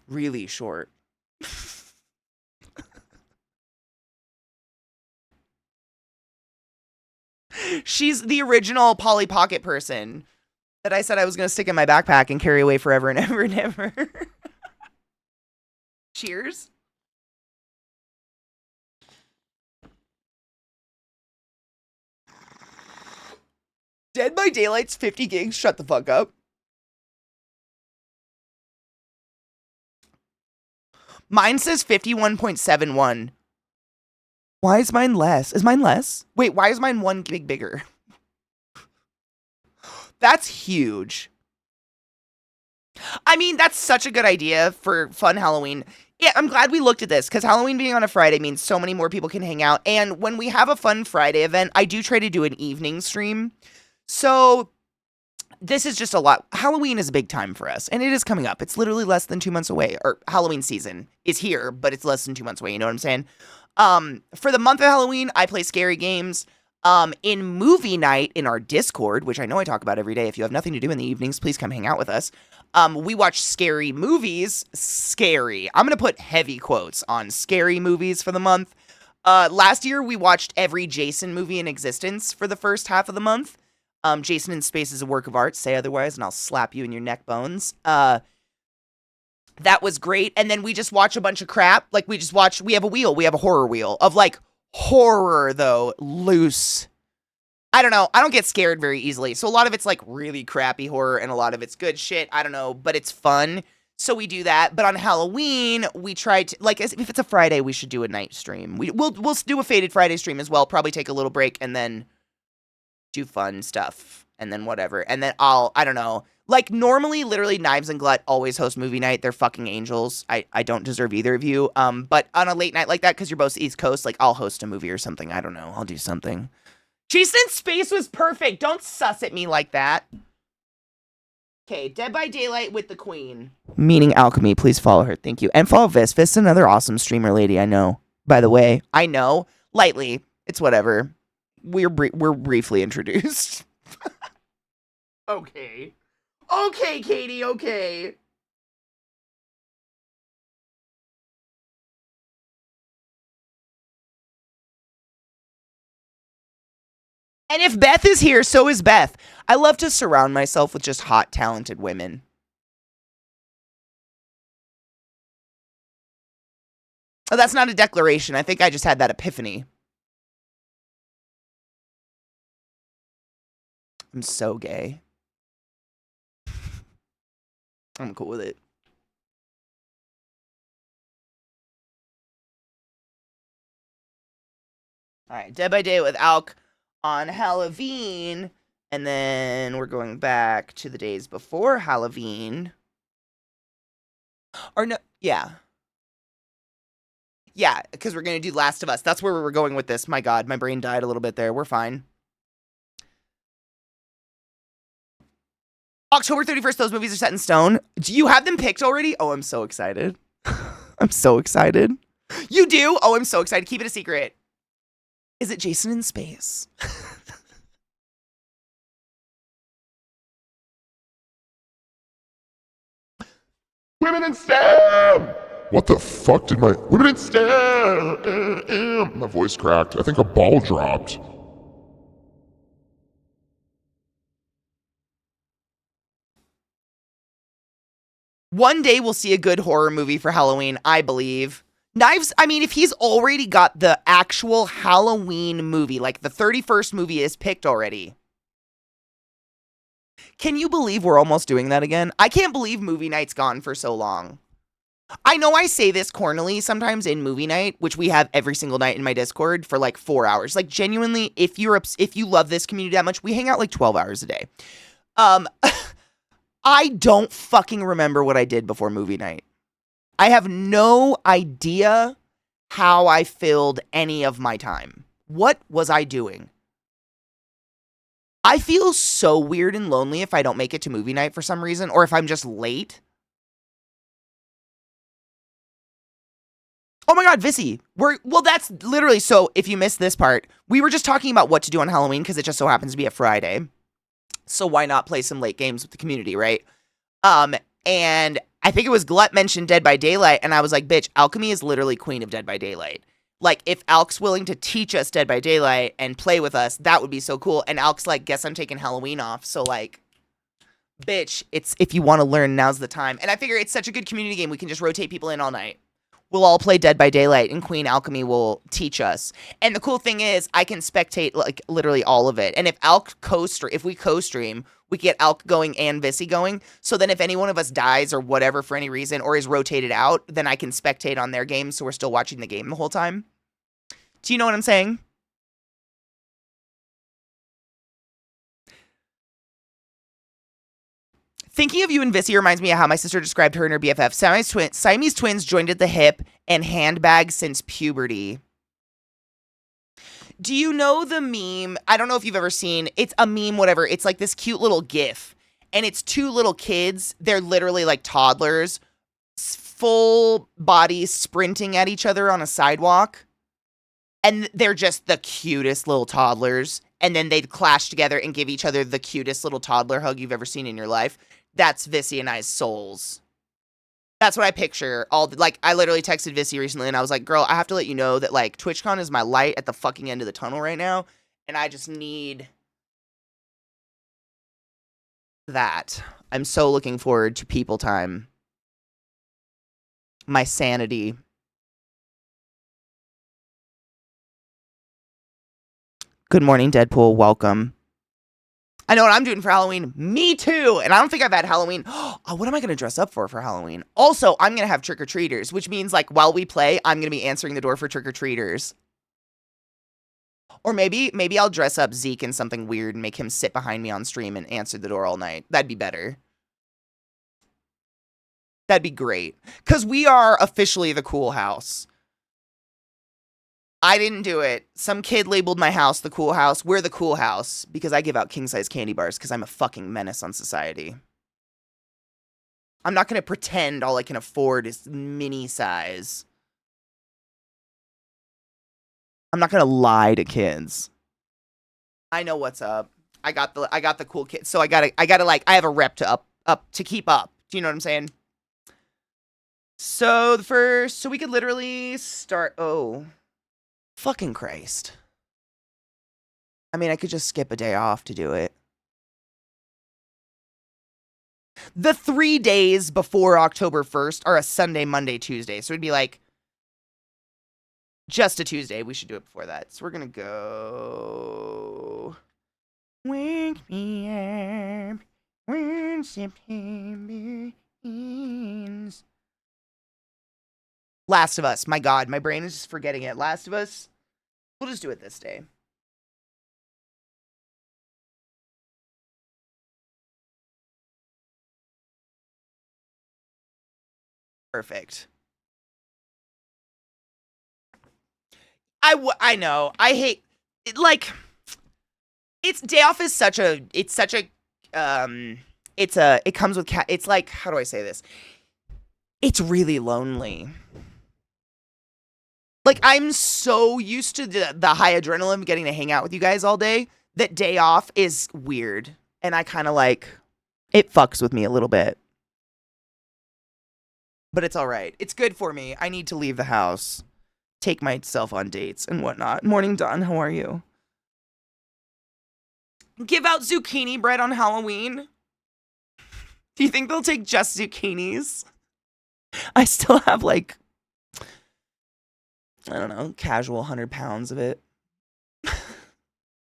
really short. She's the original Polly Pocket person that I said I was going to stick in my backpack and carry away forever and ever and ever. Cheers. Dead by Daylight's 50 gigs. Shut the fuck up. Mine says 51.71. Why is mine less? Is mine less? Wait, why is mine 1 gig bigger? That's huge. I mean, that's such a good idea for fun Halloween. Yeah, I'm glad we looked at this, because Halloween being on a Friday means so many more people can hang out. And when we have a fun Friday event, I do try to do an evening stream. So this is just a lot. Halloween is a big time for us, and it is coming up. It's literally less than 2 months away. Or Halloween season is here, but it's less than 2 months away. You know what I'm saying? For the month of Halloween, I play scary games. In movie night in our Discord, which I know I talk about every day. If you have nothing to do in the evenings, please come hang out with us. We watch scary movies. Scary. I'm going to put heavy quotes on scary movies for the month. Last year, we watched every Jason movie in existence for the first half of the month. Jason in Space is a work of art. Say otherwise, and I'll slap you in your neck bones. That was great. And then we just watch a bunch of crap. Like, we have a wheel. We have a horror wheel of, like, horror, though, loose. I don't know. I don't get scared very easily. So a lot of it's, like, really crappy horror, and a lot of it's good shit. I don't know, but it's fun. So we do that. But on Halloween, we try to, like, if it's a Friday, we should do a night stream. We'll do a Faded Friday stream as well. Probably take a little break and then do fun stuff. And then whatever. And then I don't know. Like, normally, literally, Knives and Glut always host movie night. They're fucking angels. I don't deserve either of you. But on a late night like that, because you're both East Coast, like, I'll host a movie or something. I don't know. I'll do something. Jason in Space was perfect. Don't suss at me like that. Okay, Dead by Daylight with the Queen. Meaning Alchemy. Please follow her. Thank you. And follow Vis. Vis is another awesome streamer lady, I know. By the way, I know. Lightly. It's whatever. We're briefly introduced. Okay. Okay, Katie, okay. And if Beth is here, so is Beth. I love to surround myself with just hot, talented women. Oh, that's not a declaration. I think I just had that epiphany. I'm so gay. I'm cool with it. All right, Dead by Day with Alk on Halloween, and then we're going back to the days before Halloween. Or no, yeah. Yeah, because we're going to do Last of Us. That's where we were going with this. My God, my brain died a little bit there. We're fine. October 31st, those movies are set in stone. Do you have them picked already? Oh, I'm so excited. I'm so excited. You do? Oh, I'm so excited. Keep it a secret. Is it Jason in Space? Women in STEM! What the fuck did my... Women in STEM! My voice cracked. I think a ball dropped. One day we'll see a good horror movie for Halloween, I believe. Knives, I mean, if he's already got the actual Halloween movie, like the 31st movie is picked already. Can you believe we're almost doing that again? I can't believe movie night's gone for so long. I know I say this cornily sometimes in movie night, which we have every single night in my Discord for like 4 hours. Like, genuinely, if you love this community that much, we hang out like 12 hours a day. I don't fucking remember what I did before movie night. I have no idea how I filled any of my time. What was I doing? I feel so weird and lonely if I don't make it to movie night for some reason, or if I'm just late. Oh my God, Vissy. Well, that's literally, so if you missed this part, we were just talking about what to do on Halloween because it just so happens to be a Friday. So why not play some late games with the community, right? And I think it was Glut mentioned Dead by Daylight, and I was like, bitch, Alchemy is literally queen of Dead by Daylight. Like, if Alk's willing to teach us Dead by Daylight and play with us, that would be so cool. And Alk's like, guess I'm taking Halloween off. So, like, bitch, it's if you want to learn, now's the time. And I figure it's such a good community game, we can just rotate people in all night. We'll all play Dead by Daylight, and Queen Alchemy will teach us. And the cool thing is, I can spectate, like, literally all of it. And if if we co-stream, we get Alk going and Vissy going. So then if any one of us dies or whatever for any reason, or is rotated out, then I can spectate on their game, so we're still watching the game the whole time. Do you know what I'm saying? Thinking of you and Vissy reminds me of how my sister described her and her BFF. Siamese twins joined at the hip and handbags since puberty. Do you know the meme? I don't know if you've ever seen, it's a meme, whatever. It's like this cute little GIF. And it's two little kids. They're literally like toddlers. Full body sprinting at each other on a sidewalk. And they're just the cutest little toddlers. And then they'd clash together and give each other the cutest little toddler hug you've ever seen in your life. That's Vissy and I's souls. That's what I picture. I literally texted Vissy recently and I was like, girl, I have to let you know that, like, TwitchCon is my light at the fucking end of the tunnel right now. And I just need that. I'm so looking forward to people time. My sanity. Good morning, Deadpool. Welcome. I know what I'm doing for Halloween. Me too. And I don't think I've had Halloween. Oh, what am I going to dress up for Halloween? Also, I'm going to have trick-or-treaters, which means, like, while we play, I'm going to be answering the door for trick-or-treaters. Or maybe I'll dress up Zeke in something weird and make him sit behind me on stream and answer the door all night. That'd be better. That'd be great. Because we are officially the cool house. I didn't do it. Some kid labeled my house the cool house. We're the cool house because I give out king-size candy bars because I'm a fucking menace on society. I'm not going to pretend all I can afford is mini size. I'm not going to lie to kids. I know what's up. I got the cool kid. So I gotta like, I have a rep to up to keep up. Do you know what I'm saying? So so we could literally start. Oh, fucking Christ. I mean, I could just skip a day off to do it. The 3 days before October 1st are a Sunday, Monday, Tuesday. So it'd be like just a Tuesday. We should do it before that. So we're going to go. Wake me up when September ends. Last of Us. My God, my brain is just forgetting it. Last of Us. We'll just do it this day. Perfect. I know. I hate it, like, it's day off is such a it comes with it's like, how do I say this? It's really lonely. Like, I'm so used to the high adrenaline of getting to hang out with you guys all day that day off is weird. And I kind of like, it fucks with me a little bit. But it's all right. It's good for me. I need to leave the house, take myself on dates and whatnot. Morning, Dawn. How are you? Give out zucchini bread on Halloween. Do you think they'll take just zucchinis? I still have, like, I don't know, casual 100 pounds of it.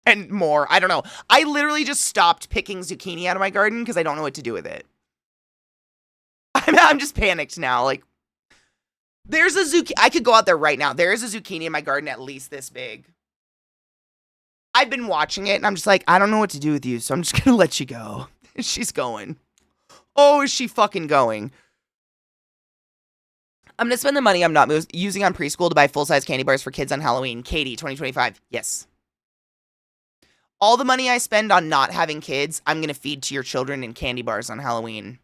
And more. I don't know. I literally just stopped picking zucchini out of my garden because I don't know what to do with it. I'm just panicked now. Like, there's a zucchini. I could go out there right now. There is a zucchini in my garden at least this big. I've been watching it and I'm just like, I don't know what to do with you, so I'm just going to let you go. She's going. Oh, is she fucking going? I'm going to spend the money I'm not using on preschool to buy full-size candy bars for kids on Halloween. Katie, 2025. Yes. All the money I spend on not having kids, I'm going to feed to your children in candy bars on Halloween.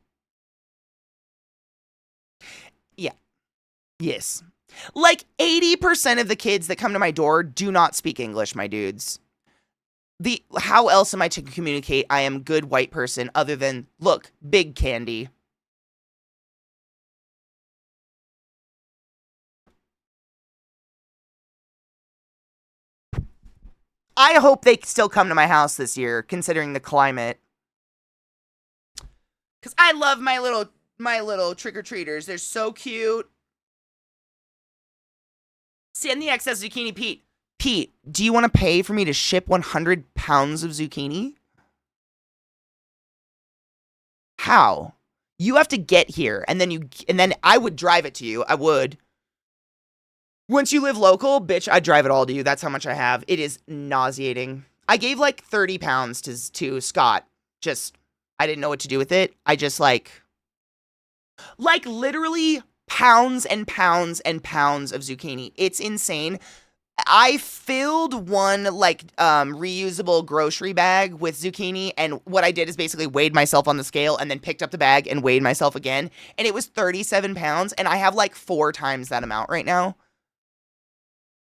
Yeah. Yes. Like, 80% of the kids that come to my door do not speak English, my dudes. How else am I to communicate I am a good white person other than, look, big candy? I hope they still come to my house this year, considering the climate. Because I love my little trick-or-treaters. They're so cute. Send the excess zucchini, Pete. Pete, do you want to pay for me to ship 100 pounds of zucchini? How? You have to get here, and then I would drive it to you. I would. Once you live local, bitch, I'd drive it all to you. That's how much I have. It is nauseating. I gave like 30 pounds to Scott. Just, I didn't know what to do with it. I just like literally pounds and pounds and pounds of zucchini. It's insane. I filled one reusable grocery bag with zucchini, and what I did is basically weighed myself on the scale and then picked up the bag and weighed myself again, and it was 37 pounds, and I have like 4 times that amount right now.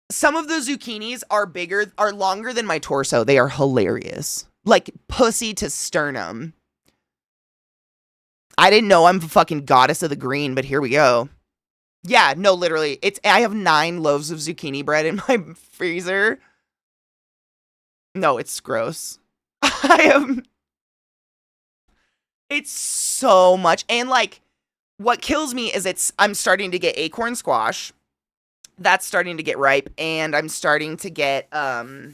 Some of the zucchinis are longer than my torso. They are hilarious. Like pussy to sternum. I didn't know I'm a fucking goddess of the green, but here we go. Yeah, no, literally. I have 9 loaves of zucchini bread in my freezer. No, it's gross. It's so much. And like, what kills me is I'm starting to get acorn squash. That's starting to get ripe, and I'm starting to get not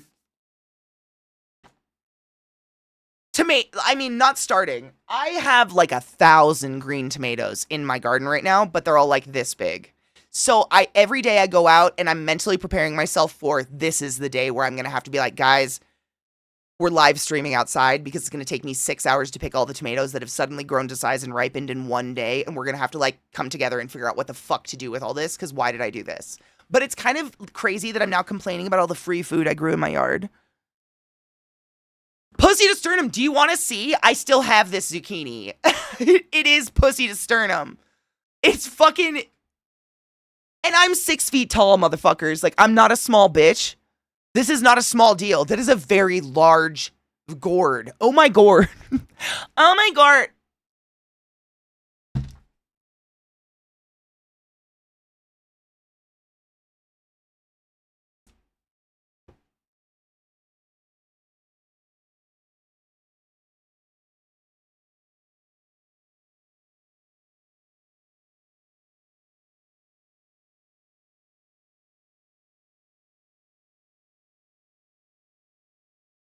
starting. I have like 1,000 green tomatoes in my garden right now, but they're all like this big. So every day I go out and I'm mentally preparing myself for this is the day where I'm gonna have to be like, guys, we're live streaming outside because it's gonna take me 6 hours to pick all the tomatoes that have suddenly grown to size and ripened in one day, and we're gonna have to like come together and figure out what the fuck to do with all this, because why did I do this? But it's kind of crazy that I'm now complaining about all the free food I grew in my yard. Pussy to sternum, do you want to see? I still have this zucchini. It is pussy to sternum. It's fucking... And I'm 6 feet tall, motherfuckers. Like, I'm not a small bitch. This is not a small deal. That is a very large gourd. Oh my gourd. Oh my gourd.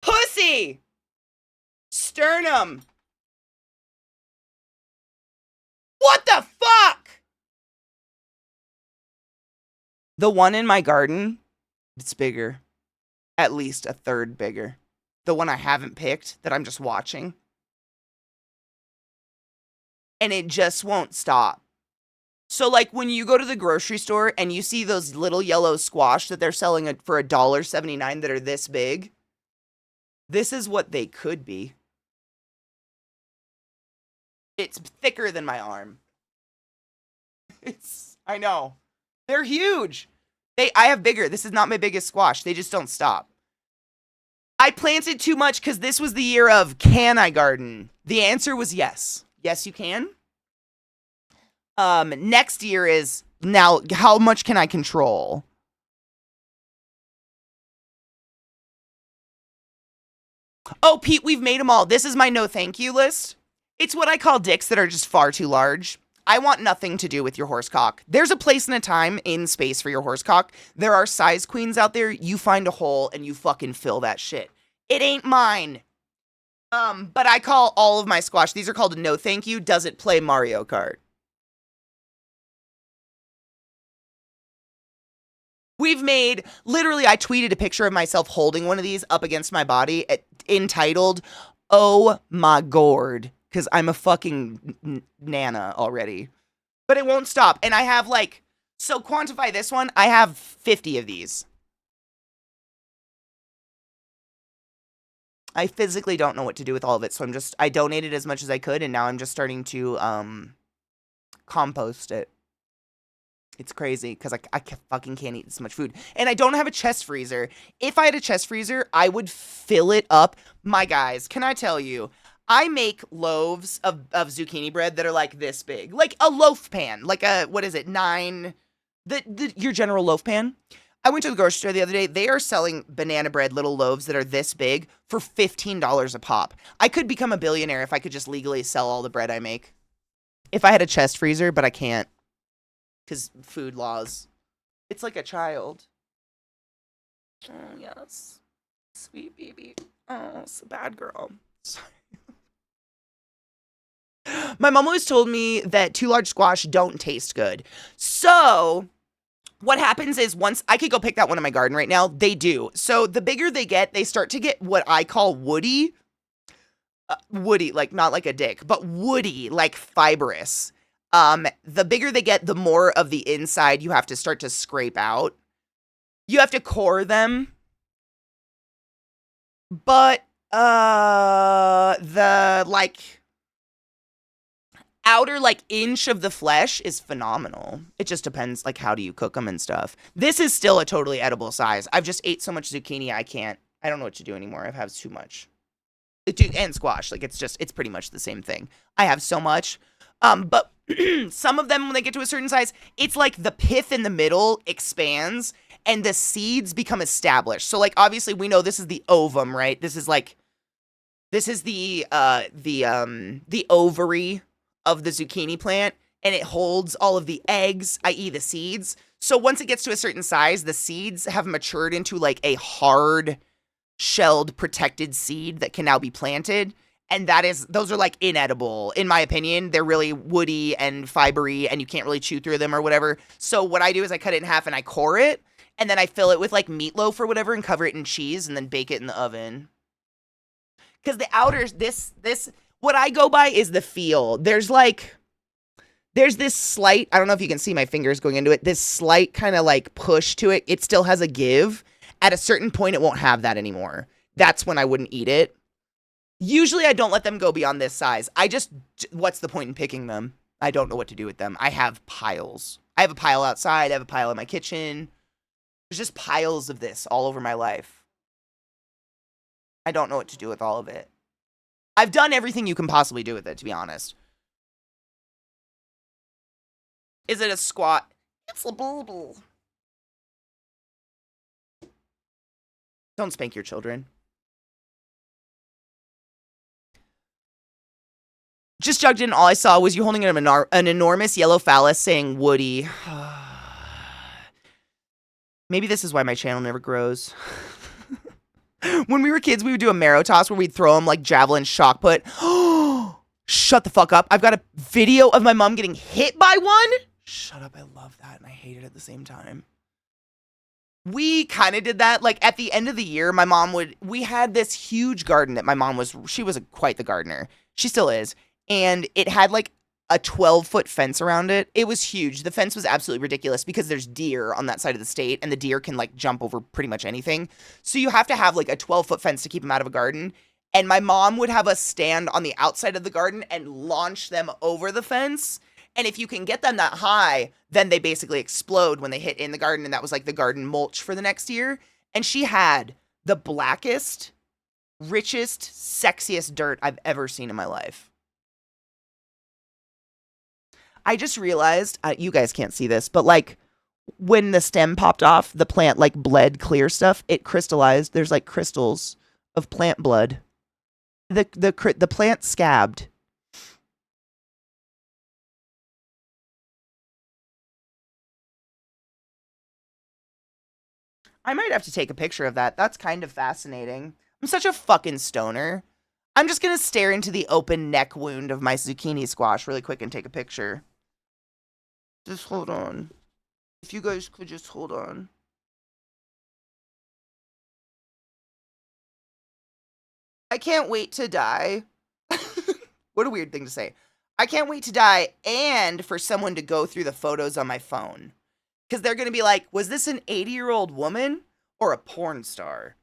Pussy! Sternum! What the fuck? The one in my garden, it's bigger. At least a third bigger. The one I haven't picked, that I'm just watching. And it just won't stop. So, like, when you go to the grocery store and you see those little yellow squash that they're selling for $1.79 that are this big, this is what they could be. It's thicker than my arm. I know. They're huge. I have bigger. This is not my biggest squash. They just don't stop. I planted too much because this was the year of, can I garden? The answer was yes. Yes, you can. Next year is, now, how much can I control? Oh, Pete, we've made them all. This is my no thank you list. It's what I call dicks that are just far too large. I want nothing to do with your horse cock. There's a place and a time in space for your horse cock. There are size queens out there. You find a hole and you fucking fill that shit. It ain't mine. But I call all of my squash. These are called no thank you. Does it play Mario Kart? We've made, literally, I tweeted a picture of myself holding one of these up against my body, entitled, "Oh my gourd," because I'm a fucking nana already. But it won't stop. And I have like, so quantify this one, I have 50 of these. I physically don't know what to do with all of it, so I donated as much as I could, and now I'm just starting to compost it. It's crazy because I fucking can't eat this much food. And I don't have a chest freezer. If I had a chest freezer, I would fill it up. My guys, can I tell you, I make loaves of zucchini bread that are like this big. Like a loaf pan. Like a, what is it, your general loaf pan. I went to the grocery store the other day. They are selling banana bread little loaves that are this big for $15 a pop. I could become a billionaire if I could just legally sell all the bread I make. If I had a chest freezer, but I can't. Because food laws. It's like a child. Oh, yes. Sweet baby. Oh, it's a bad girl. Sorry. My mom always told me that too large squash don't taste good. So what happens is, once I could go pick that one in my garden right now, they do. So the bigger they get, they start to get what I call woody. Woody, like not like a dick, but woody, like fibrous. The bigger they get, the more of the inside you have to start to scrape out. You have to core them. But, outer like inch of the flesh is phenomenal. It just depends like how do you cook them and stuff. This is still a totally edible size. I've just ate so much zucchini I don't know what to do anymore. I've had too much. Dude, and squash, like it's pretty much the same thing. I have so much. But some of them when they get to a certain size, it's like the pith in the middle expands and the seeds become established. So like obviously we know this is the ovum, right? This is the ovary of the zucchini plant, and it holds all of the eggs, i.e. the seeds. So once it gets to a certain size, the seeds have matured into like a hard shelled protected seed that can now be planted. And those are like inedible, in my opinion. They're really woody and fibery and you can't really chew through them or whatever. So what I do is I cut it in half and I core it and then I fill it with like meatloaf or whatever and cover it in cheese and then bake it in the oven. Because the outers, what I go by is the feel. There's this slight, I don't know if you can see my fingers going into it, this slight kind of like push to it. It still has a give. At a certain point, it won't have that anymore. That's when I wouldn't eat it. Usually, I don't let them go beyond this size. What's the point in picking them? I don't know what to do with them. I have piles. I have a pile outside. I have a pile in my kitchen. There's just piles of this all over my life. I don't know what to do with all of it. I've done everything you can possibly do with it, to be honest. Is it a squat? It's a bubble. Don't spank your children. Just jugged in, all I saw was you holding an enormous yellow phallus saying Woody. Maybe this is why my channel never grows. When we were kids, we would do a marrow toss where we'd throw them like javelin shock put. Shut the fuck up. I've got a video of my mom getting hit by one. Shut up. I love that and I hate it at the same time. We kind of did that. Like at the end of the year, we had this huge garden that she was quite the gardener. She still is. And it had like a 12-foot fence around it. It was huge. The fence was absolutely ridiculous because there's deer on that side of the state and the deer can like jump over pretty much anything. So you have to have like a 12-foot fence to keep them out of a garden. And my mom would have us stand on the outside of the garden and launch them over the fence. And if you can get them that high, then they basically explode when they hit in the garden. And that was like the garden mulch for the next year. And she had the blackest, richest, sexiest dirt I've ever seen in my life. I just realized, you guys can't see this, but like when the stem popped off, the plant like bled clear stuff. It crystallized. There's like crystals of plant blood. The plant scabbed. I might have to take a picture of that. That's kind of fascinating. I'm such a fucking stoner. I'm just going to stare into the open neck wound of my zucchini squash really quick and take a picture. Just hold on. If you guys could just hold on. I can't wait to die. What a weird thing to say. I can't wait to die and for someone to go through the photos on my phone. Because they're going to be like, was this an 80-year-old woman or a porn star?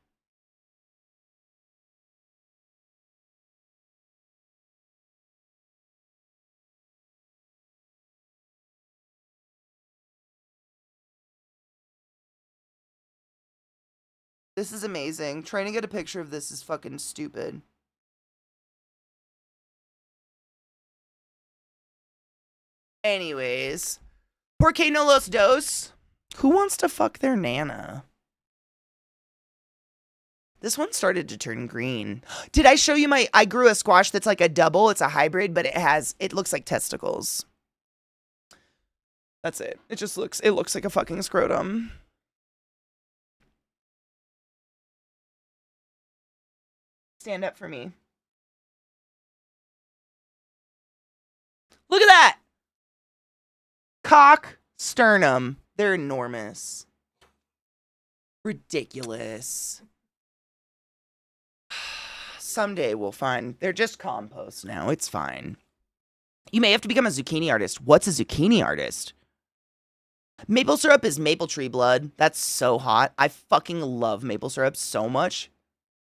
This is amazing. Trying to get a picture of this is fucking stupid. Anyways. Por qué no los dos? Who wants to fuck their nana? This one started to turn green. Did I show you I grew a squash that's like a double. It's a hybrid, but it looks like testicles. That's it. It looks like a fucking scrotum. Stand up for me. Look at that! Cock, sternum. They're enormous. Ridiculous. Someday we'll find. They're just compost now. It's fine. You may have to become a zucchini artist. What's a zucchini artist? Maple syrup is maple tree blood. That's so hot. I fucking love maple syrup so much.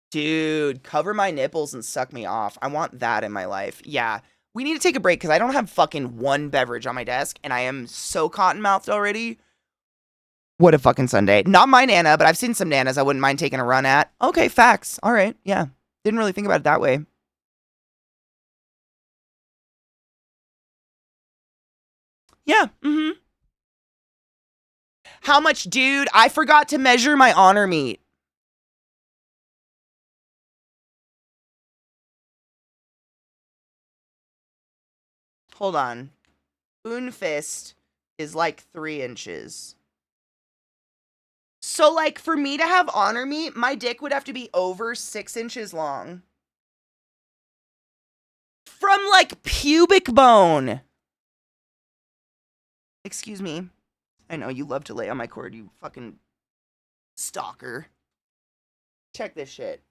Dude, cover my nipples and suck me off. I want that in my life. Yeah. We need to take a break because I don't have fucking one beverage on my desk and I am so cotton-mouthed already. What a fucking Sunday. Not my Nana, but I've seen some Nanas I wouldn't mind taking a run at. Okay, facts. All right, yeah. Didn't really think about it that way. Yeah, How much, dude? I forgot to measure my honor meat. Hold on. Spoon fist is like 3 inches. So, like, for me to have honor meat, my dick would have to be over 6 inches long. From, like, pubic bone. Excuse me. I know you love to lay on my cord, you fucking stalker. Check this shit.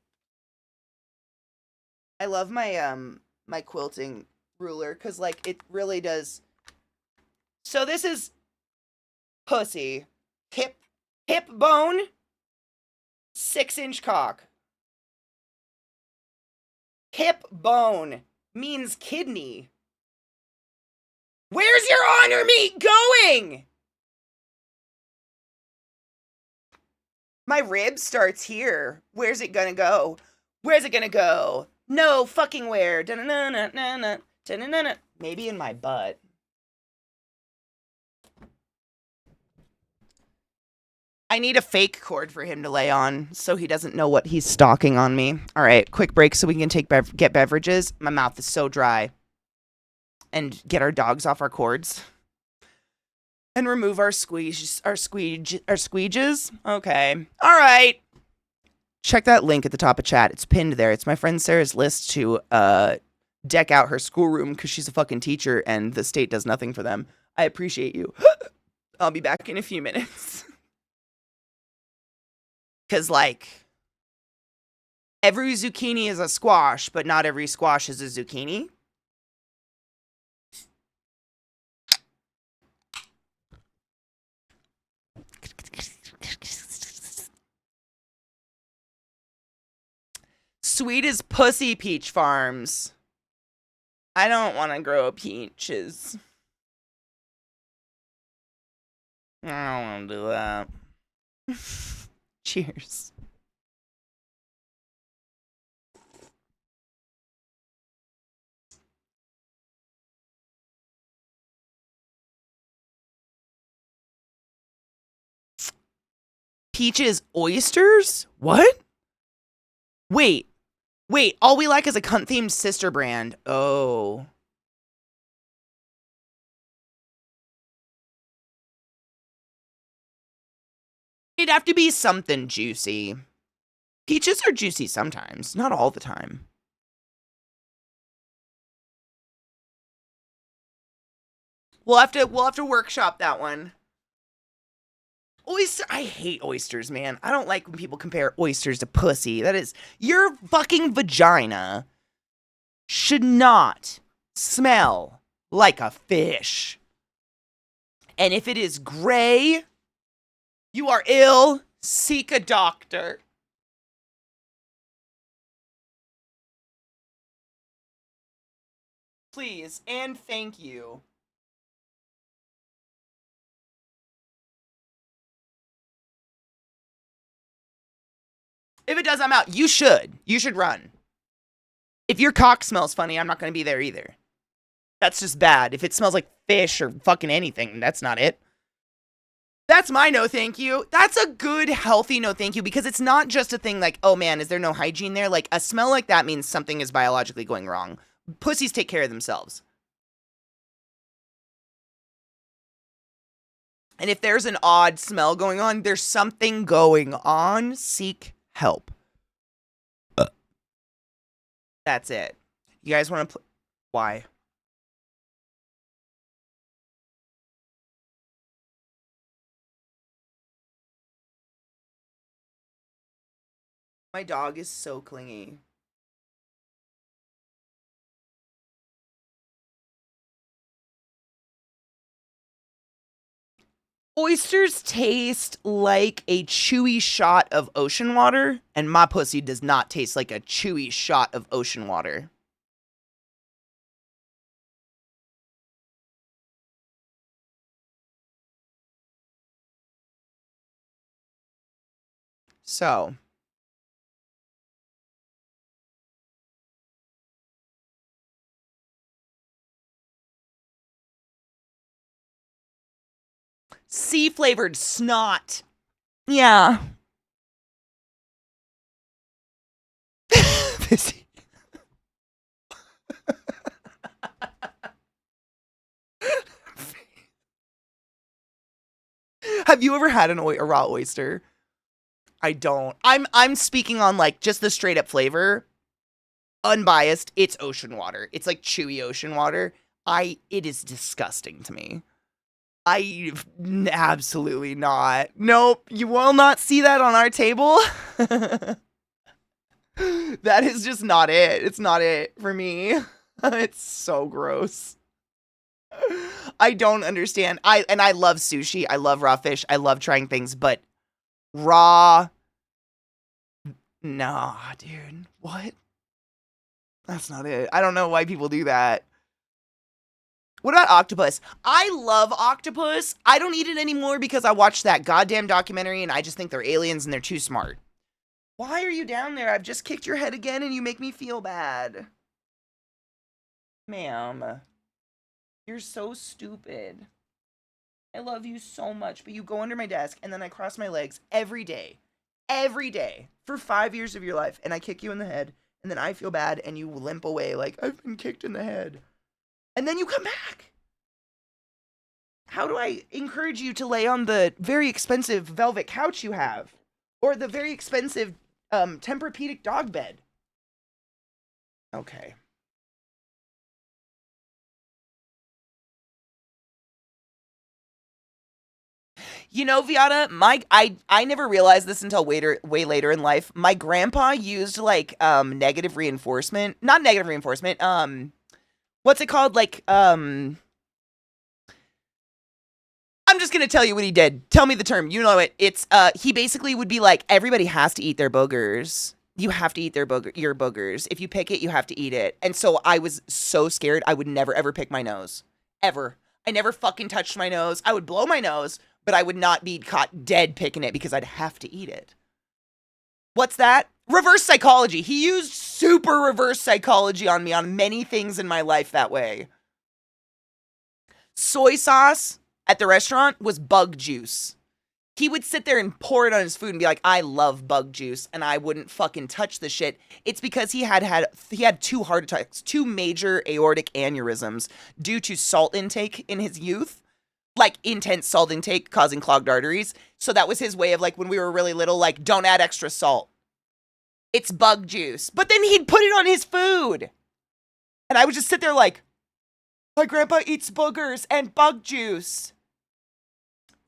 I love my, my quilting ruler, because, like, it really does. So this is pussy. Hip bone. 6-inch cock. Hip bone means kidney. Where's your honor meat going? My rib starts here. Where's it gonna go? Where's it gonna go? No fucking where. Da-na-na-na-na-na. Da-na-na-na. Maybe in my butt. I need a fake cord for him to lay on so he doesn't know what he's stalking on me. All right, quick break so we can get beverages. My mouth is so dry. And get our dogs off our cords. And remove our squeeges. Okay. All right. Check that link at the top of chat. It's pinned there. It's my friend Sarah's list to deck out her schoolroom because she's a fucking teacher and the state does nothing for them. I appreciate you. I'll be back in a few minutes. Because, like, every zucchini is a squash, but not every squash is a zucchini. Sweet as pussy, Peach Farms. I don't want to grow peaches. I don't want to do that. Cheers. Peaches oysters? What? Wait. All we like is a cunt-themed sister brand. Oh. It'd have to be something juicy. Peaches are juicy sometimes, not all the time. We'll have to workshop that one. I hate oysters, man. I don't like when people compare oysters to pussy. That is, your fucking vagina should not smell like a fish. And if it is gray, you are ill. Seek a doctor. Please, and thank you. If it does, I'm out. You should. You should run. If your cock smells funny, I'm not going to be there either. That's just bad. If it smells like fish or fucking anything, that's not it. That's my no thank you. That's a good, healthy no thank you because it's not just a thing like, oh man, is there no hygiene there? Like, a smell like that means something is biologically going wrong. Pussies take care of themselves. And if there's an odd smell going on, there's something going on. Seek help. That's it. You guys want to play? Why? My dog is so clingy. Oysters taste like a chewy shot of ocean water, and my pussy does not taste like a chewy shot of ocean water. So. Sea flavored snot. Yeah. Have you ever had a raw oyster? I don't. I'm speaking on like just the straight up flavor. Unbiased, it's ocean water. It's like chewy ocean water. It is disgusting to me. Absolutely not. Nope, you will not see that on our table. That is just not it. It's not it for me. It's so gross. I don't understand. I love sushi. I love raw fish. I love trying things, but raw, nah, dude. What? That's not it. I don't know why people do that. What about octopus? I love octopus. I don't eat it anymore because I watched that goddamn documentary and I just think they're aliens and they're too smart. Why are you down there? I've just kicked your head again and you make me feel bad. Ma'am, you're so stupid. I love you so much, but you go under my desk and then I cross my legs every day for 5 years of your life and I kick you in the head and then I feel bad and you limp away like I've been kicked in the head. And then you come back. How do I encourage you to lay on the very expensive velvet couch you have? Or the very expensive Tempur-Pedic dog bed? Okay. You know, Viata, I never realized this until way later in life. My grandpa used like negative reinforcement. Not negative reinforcement. What's it called? Like I'm just gonna tell you what he did. Tell me the term. You know it. It's he basically would be like, everybody has to eat their boogers. You have to eat your boogers. If you pick it, you have to eat it. And so I was so scared I would never ever pick my nose. Ever. I never fucking touched my nose. I would blow my nose, but I would not be caught dead picking it because I'd have to eat it. What's that? Reverse psychology. He used super reverse psychology on me on many things in my life that way. Soy sauce at the restaurant was bug juice. He would sit there and pour it on his food and be like, I love bug juice, and I wouldn't fucking touch the shit. It's because he had 2 heart attacks, 2 major aortic aneurysms due to salt intake in his youth. Like intense salt intake causing clogged arteries. So that was his way of like when we were really little, like, don't add extra salt. It's bug juice. But then he'd put it on his food. And I would just sit there like, my grandpa eats boogers and bug juice.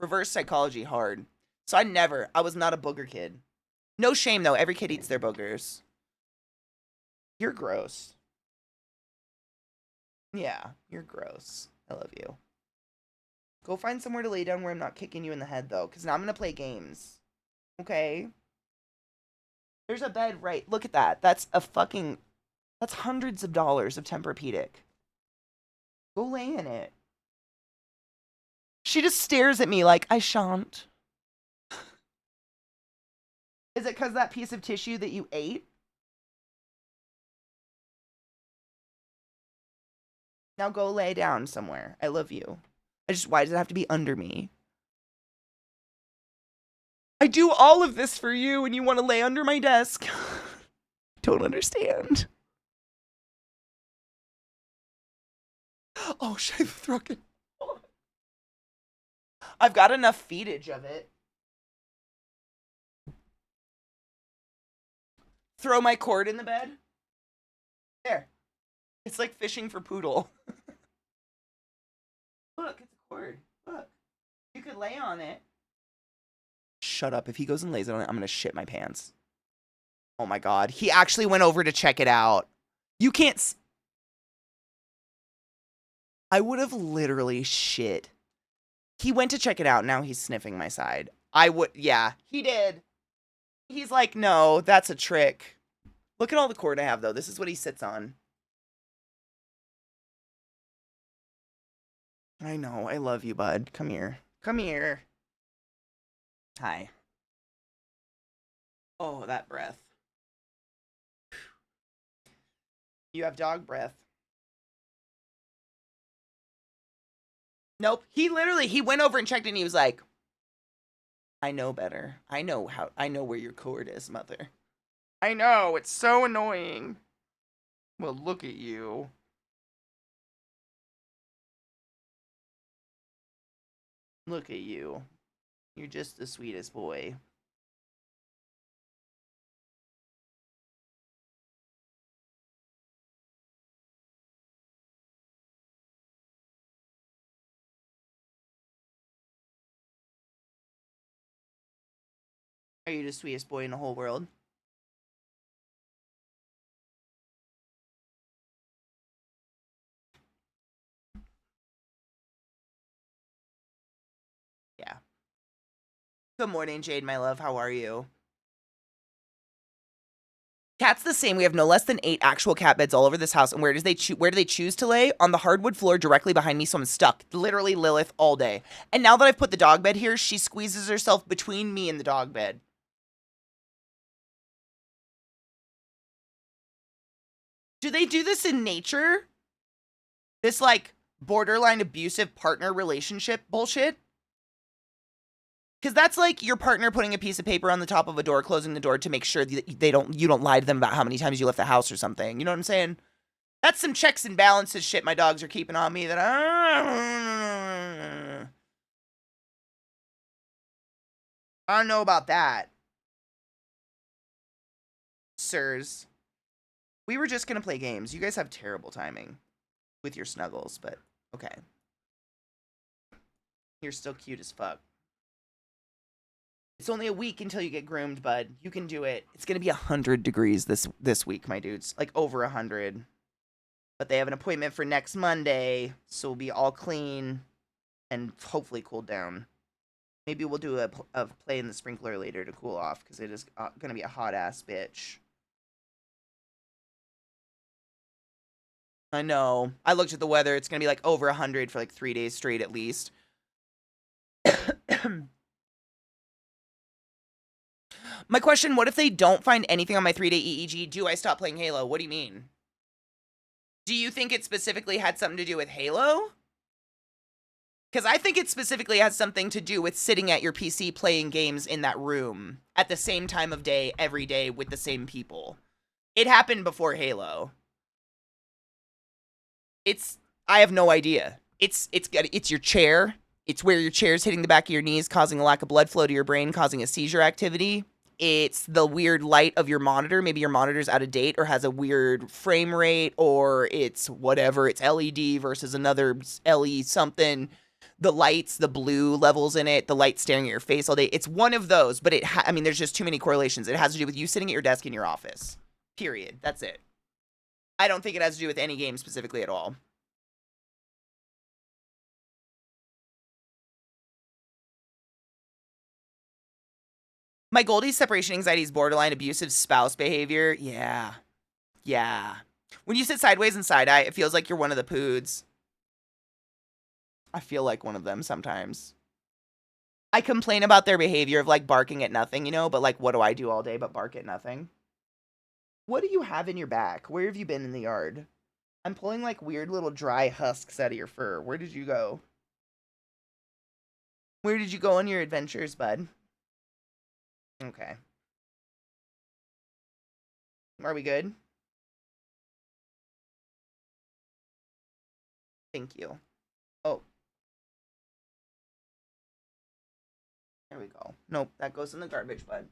Reverse psychology hard. So I was not a booger kid. No shame though, every kid eats their boogers. You're gross. Yeah, you're gross. I love you. Go find somewhere to lay down where I'm not kicking you in the head though, because now I'm gonna play games. Okay? There's a bed right. Look at that. That's hundreds of dollars of Tempur-Pedic. Go lay in it. She just stares at me like, I shan't. Is it because that piece of tissue that you ate? Now go lay down somewhere. I love you. Why does it have to be under me? I do all of this for you and you want to lay under my desk. Don't understand. Oh, shit, I've thrown. I've got enough feetage of it. Throw my cord in the bed. There. It's like fishing for poodle. Look, it's a cord. Look. You could lay on it. Shut up. If he goes and lays on it, I'm going to shit my pants. Oh my god. He actually went over to check it out. You can't. I would have literally shit. He went to check it out. Now he's sniffing my side. Yeah, he did. He's like, no, that's a trick. Look at all the cord I have, though. This is what he sits on. I know. I love you, bud. Come here. Come here. Hi. Oh, that breath. You have dog breath. Nope. He went over and checked and he was like, I know better. I know where your cord is, mother. I know, it's so annoying. Well, look at you. Look at you. You're just the sweetest boy. Are you the sweetest boy in the whole world? Yeah. Good morning, Jade, my love. How are you? Cat's the same. We have no less than 8 actual cat beds all over this house. And where do they choose to lay? On the hardwood floor directly behind me, so I'm stuck. Literally Lilith all day. And now that I've put the dog bed here, she squeezes herself between me and the dog bed. Do they do this in nature? This, like, borderline abusive partner relationship bullshit? Because that's like your partner putting a piece of paper on the top of a door, closing the door to make sure that you don't lie to them about how many times you left the house or something. You know what I'm saying? That's some checks and balances shit my dogs are keeping on me that I don't know about that. Sirs. We were just gonna play games. You guys have terrible timing with your snuggles, but okay. You're still cute as fuck. It's only a week until you get groomed, bud. You can do it. It's gonna be 100 degrees this week, my dudes. Like over 100. But they have an appointment for next Monday, so we'll be all clean and hopefully cooled down. Maybe we'll do a play in the sprinkler later to cool off, because it is gonna be a hot ass bitch. I know. I looked at the weather. It's gonna be like over 100 for like 3 days straight at least. My question, what if they don't find anything on my 3-day EEG? Do I stop playing Halo? What do you mean? Do you think it specifically had something to do with Halo? Because I think it specifically has something to do with sitting at your PC playing games in that room at the same time of day, every day, with the same people. It happened before Halo. I have no idea. It's your chair. It's where your chair's hitting the back of your knees, causing a lack of blood flow to your brain, causing a seizure activity. It's the weird light of your monitor. Maybe your monitor's out of date or has a weird frame rate, or it's whatever. It's LED versus another LE something. The lights, the blue levels in it, the light staring at your face all day. It's one of those, but I mean, there's just too many correlations. It has to do with you sitting at your desk in your office. Period. That's it. I don't think it has to do with any game specifically at all. My Goldie's separation anxiety is borderline abusive spouse behavior. Yeah. Yeah. When you sit sideways and side-eye, it feels like you're one of the poods. I feel like one of them sometimes. I complain about their behavior of, like, barking at nothing, you know? But, like, what do I do all day but bark at nothing? What do you have in your back? Where have you been in the yard? I'm pulling, like, weird little dry husks out of your fur. Where did you go? Where did you go on your adventures, bud? Okay. Are we good? Thank you. Oh. There we go. Nope, that goes in the garbage, bud.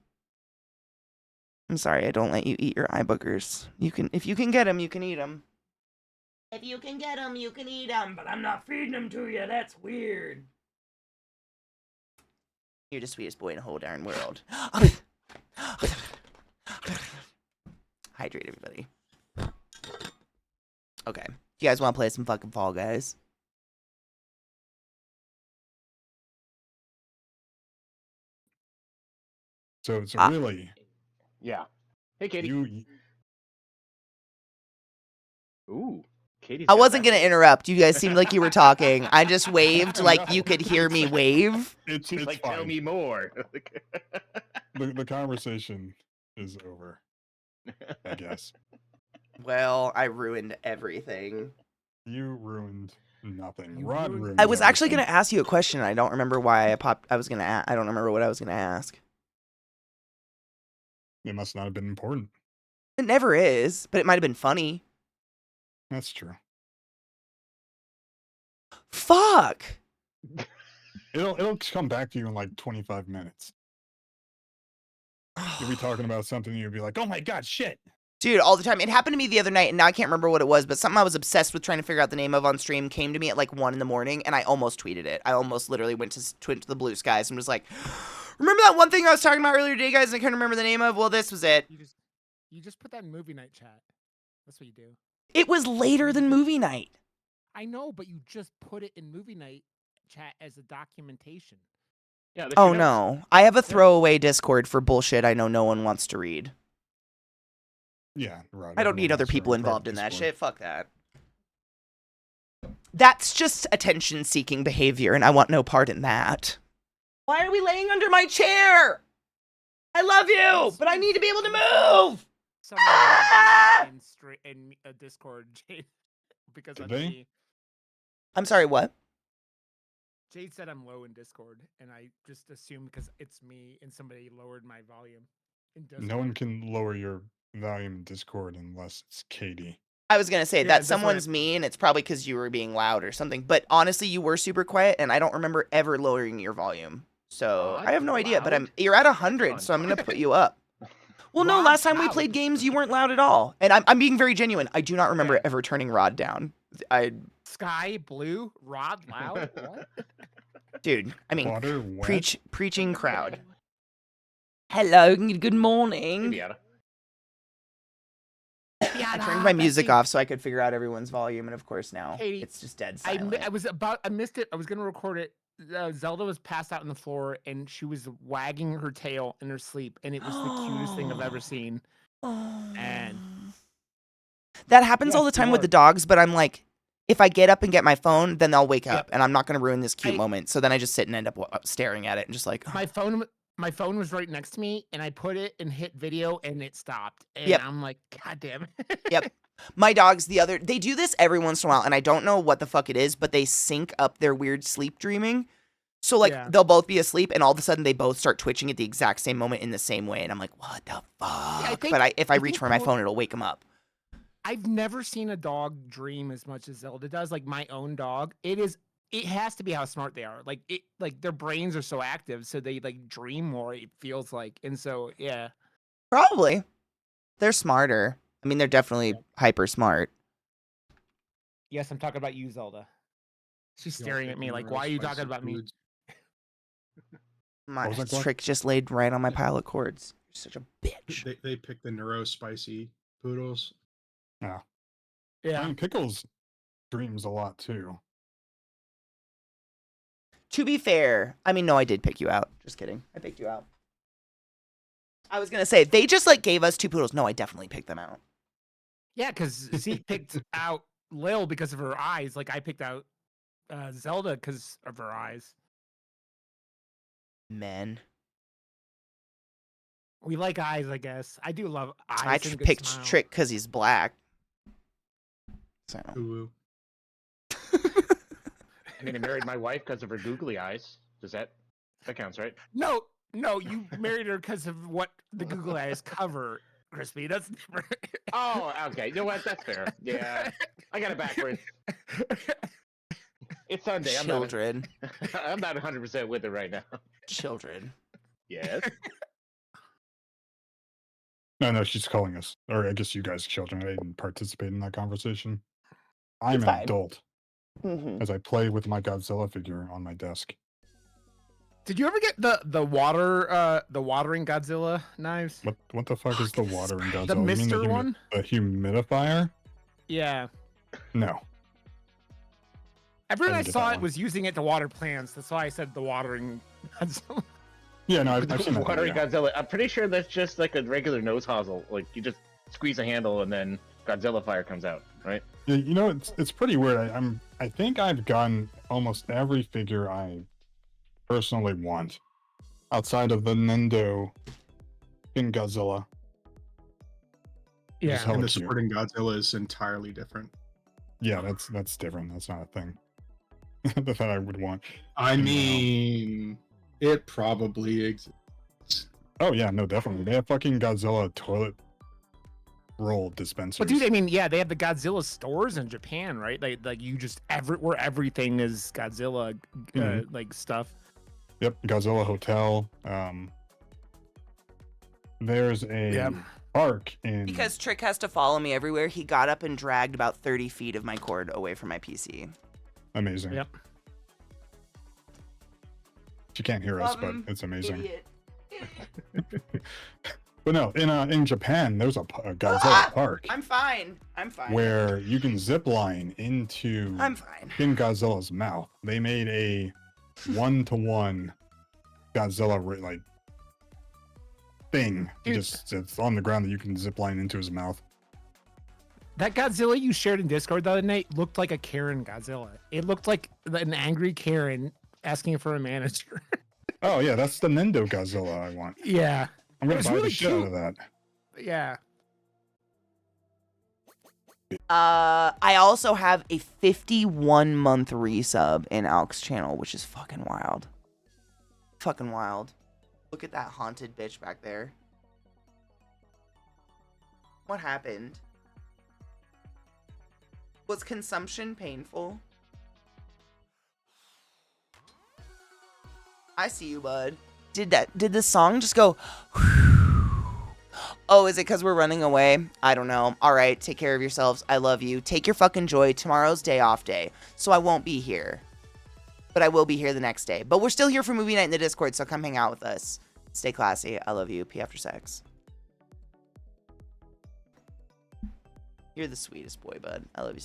I'm sorry, I don't let you eat your eye boogers. If you can get them, you can eat them. If you can get them, you can eat them, but I'm not feeding them to you. That's weird. You're the sweetest boy in the whole darn world. Hydrate, everybody. Okay. You guys want to play some fucking Fall Guys? So really, Yeah. Hey, Katie. Ooh, Katie. I wasn't gonna interrupt. You guys seemed like you were talking. I just waved like you could hear me wave. It's She's like, fine. tell me more. The conversation is over, I guess. Well, I ruined everything. You ruined nothing. You Rod ruined- ruined I was actually everything. going to ask you a question. I don't remember why I was going to I don't remember what I was going to ask. It must not have been important. It never is, but it might have been funny. That's true. Fuck. It'll come back to you in like 25 minutes. You'll be talking about something and you'll be like, oh my god, shit. Dude, all the time. It happened to me the other night, and now I can't remember what it was, but something I was obsessed with trying to figure out the name of on stream came to me at like 1 in the morning, and I almost tweeted it. I almost literally went to the blue skies and was like, remember that one thing I was talking about earlier today, guys, and I couldn't remember the name of? Well, this was it. You just put that in movie night chat. That's what you do. It was later than movie night. I know, but you just put it in movie night chat as a documentation. Yeah. Oh, no. I have a throwaway Discord for bullshit I know no one wants to read. Yeah, Rod. I don't everyone need other wants to people record involved in that Discord. shit. Fuck that. That's just attention-seeking behavior, and I want no part in that. Why are we laying under my chair? I love you, but I need to be able to move. Someone Ah! in a Discord, Jade, because Did of they? me. I'm sorry, what? Jade said I'm low in Discord, and I just assumed because it's me and somebody lowered my volume in Discord. No one can lower your volume in Discord unless it's Katie. I was going to say, Yeah, that that's what someone's me, and it's probably because you were being loud or something. But honestly, you were super quiet, and I don't remember ever lowering your volume. So I have no idea, but loud? you're at 100, so I'm going to put you up. Well, no, Rod last time we loud. played games, you weren't loud at all. And I'm being very genuine. I do not remember Yeah. ever turning Rod down. Sky blue, Rod loud. What? Dude, I mean, Water, wet. preaching crowd. Hello, good morning. Yada. I turned my music off so I could figure out everyone's volume, and of course now Katie, it's just dead I silent. missed it. I was gonna record it. Zelda was passed out on the floor, and she was wagging her tail in her sleep, and it was the cutest thing I've ever seen. And that happens all Yes, the time you with are. the dogs, but I'm like, if I get up and get my phone, then they'll wake Yep. up, and I'm not going to ruin this cute I- moment. So then I just sit and end up staring at it and just like, my phone was right next to me, and I put it and hit video, and it stopped. And Yep. I'm like, God damn it. Yep. My dogs, they do this every once in a while, and I don't know what the fuck it is, but they sync up their weird sleep dreaming. So, like, Yeah. they'll both be asleep, and all of a sudden they both start twitching at the exact same moment in the same way, and I'm like, what the fuck? think- But if I I reach think for my more- phone, it'll wake them up. I've never seen a dog dream as much as Zelda does. Like my own dog, it has to be how smart they are. Like their brains are so active, so they like dream more. It feels like, and so yeah. Probably. They're smarter. I mean, they're definitely hyper smart. Yes, I'm talking about you, Zelda. She's Y'all staring at me picking like, real why are you spicy talking about me? foods. My What was that, Glenn? trick just laid right on my pile of cords. You're such a bitch. They pick the neuro spicy poodles. I Yeah. mean, Pickles dreams a lot too. To be fair, I mean, no, I did pick you out. Just kidding. I picked you out. I was going to say, they just, like, gave us 2 poodles. No, I definitely picked them out. Yeah, because Zeke picked out Lil because of her eyes. Like I picked out Zelda because of her eyes. Men. We like eyes, I guess. I do love eyes. I and a good picked smile. Trick because he's black. So. Ooh. I mean, I married my wife because of her googly eyes. That counts, right? No, you married her because of what the Google eyes cover, Crispy. That's different. Oh, okay. You know what? That's fair. Yeah, I got it backwards. It's Sunday. Children. I'm not 100% with it right now. Children. Yes. No, she's calling us. Or I guess you guys, children. I didn't participate in that conversation. I'm It's an fine. adult Mm-hmm. as I play with my Godzilla figure on my desk. Did you ever get the watering Godzilla knives? What the fuck is the water in Godzilla? The You mean Mister one? the humidifier? Yeah. No. Everyone I didn't get saw that it one. was using it to water plants. That's why I said the watering Godzilla. Yeah, no, I've seen that. Watering Video. Godzilla. I'm pretty sure that's just like a regular nose hosel. Like you just squeeze a handle and then Godzilla fire comes out, right? Yeah, you know, it's pretty weird. I think I've gotten almost every figure I personally want, outside of the Nendo Shin Godzilla. Just Yeah. hella And the cute. supporting Godzilla is entirely different. Yeah, that's different. That's not a thing that I would want. I No. mean, it probably exists. Oh yeah, no, definitely. They have fucking Godzilla toilet roll dispensers. But dude, I mean, yeah, they have the Godzilla stores in Japan, right? Like you just where everything is Godzilla, Mhm. like stuff. Yep, Godzilla Hotel. There's a Yeah. park in. Because Trick has to follow me everywhere, he got up and dragged about 30 feet of my cord away from my PC. Amazing. Yep. She can't hear us, Love but him, it's amazing. Idiot. But no, in Japan, there's a Godzilla park I'm fine. I'm fine. where you can zip line into I'm fine. in Godzilla's mouth. They made a 1-to-1 Godzilla like thing. Dude. Just it's on the ground that you can zip line into his mouth. That Godzilla you shared in Discord the other night looked like a Karen Godzilla. It looked like an angry Karen asking for a manager. Oh yeah, that's the Nendo Godzilla I want. Yeah. I'm gonna It was buy really the shit out cute. of that. Yeah. I also have a 51-month resub in Alk's channel, which is fucking wild. Fucking wild. Look at that haunted bitch back there. What happened? Was consumption painful? I see you, bud. Did the song just go? Oh, is it because we're running away? I don't know. All right, take care of yourselves. I love you. Take your fucking joy. Tomorrow's day off day, so I won't be here. But I will be here the next day. But we're still here for movie night in the Discord, so come hang out with us. Stay classy. I love you. Pee after sex. You're the sweetest boy, bud. I love you so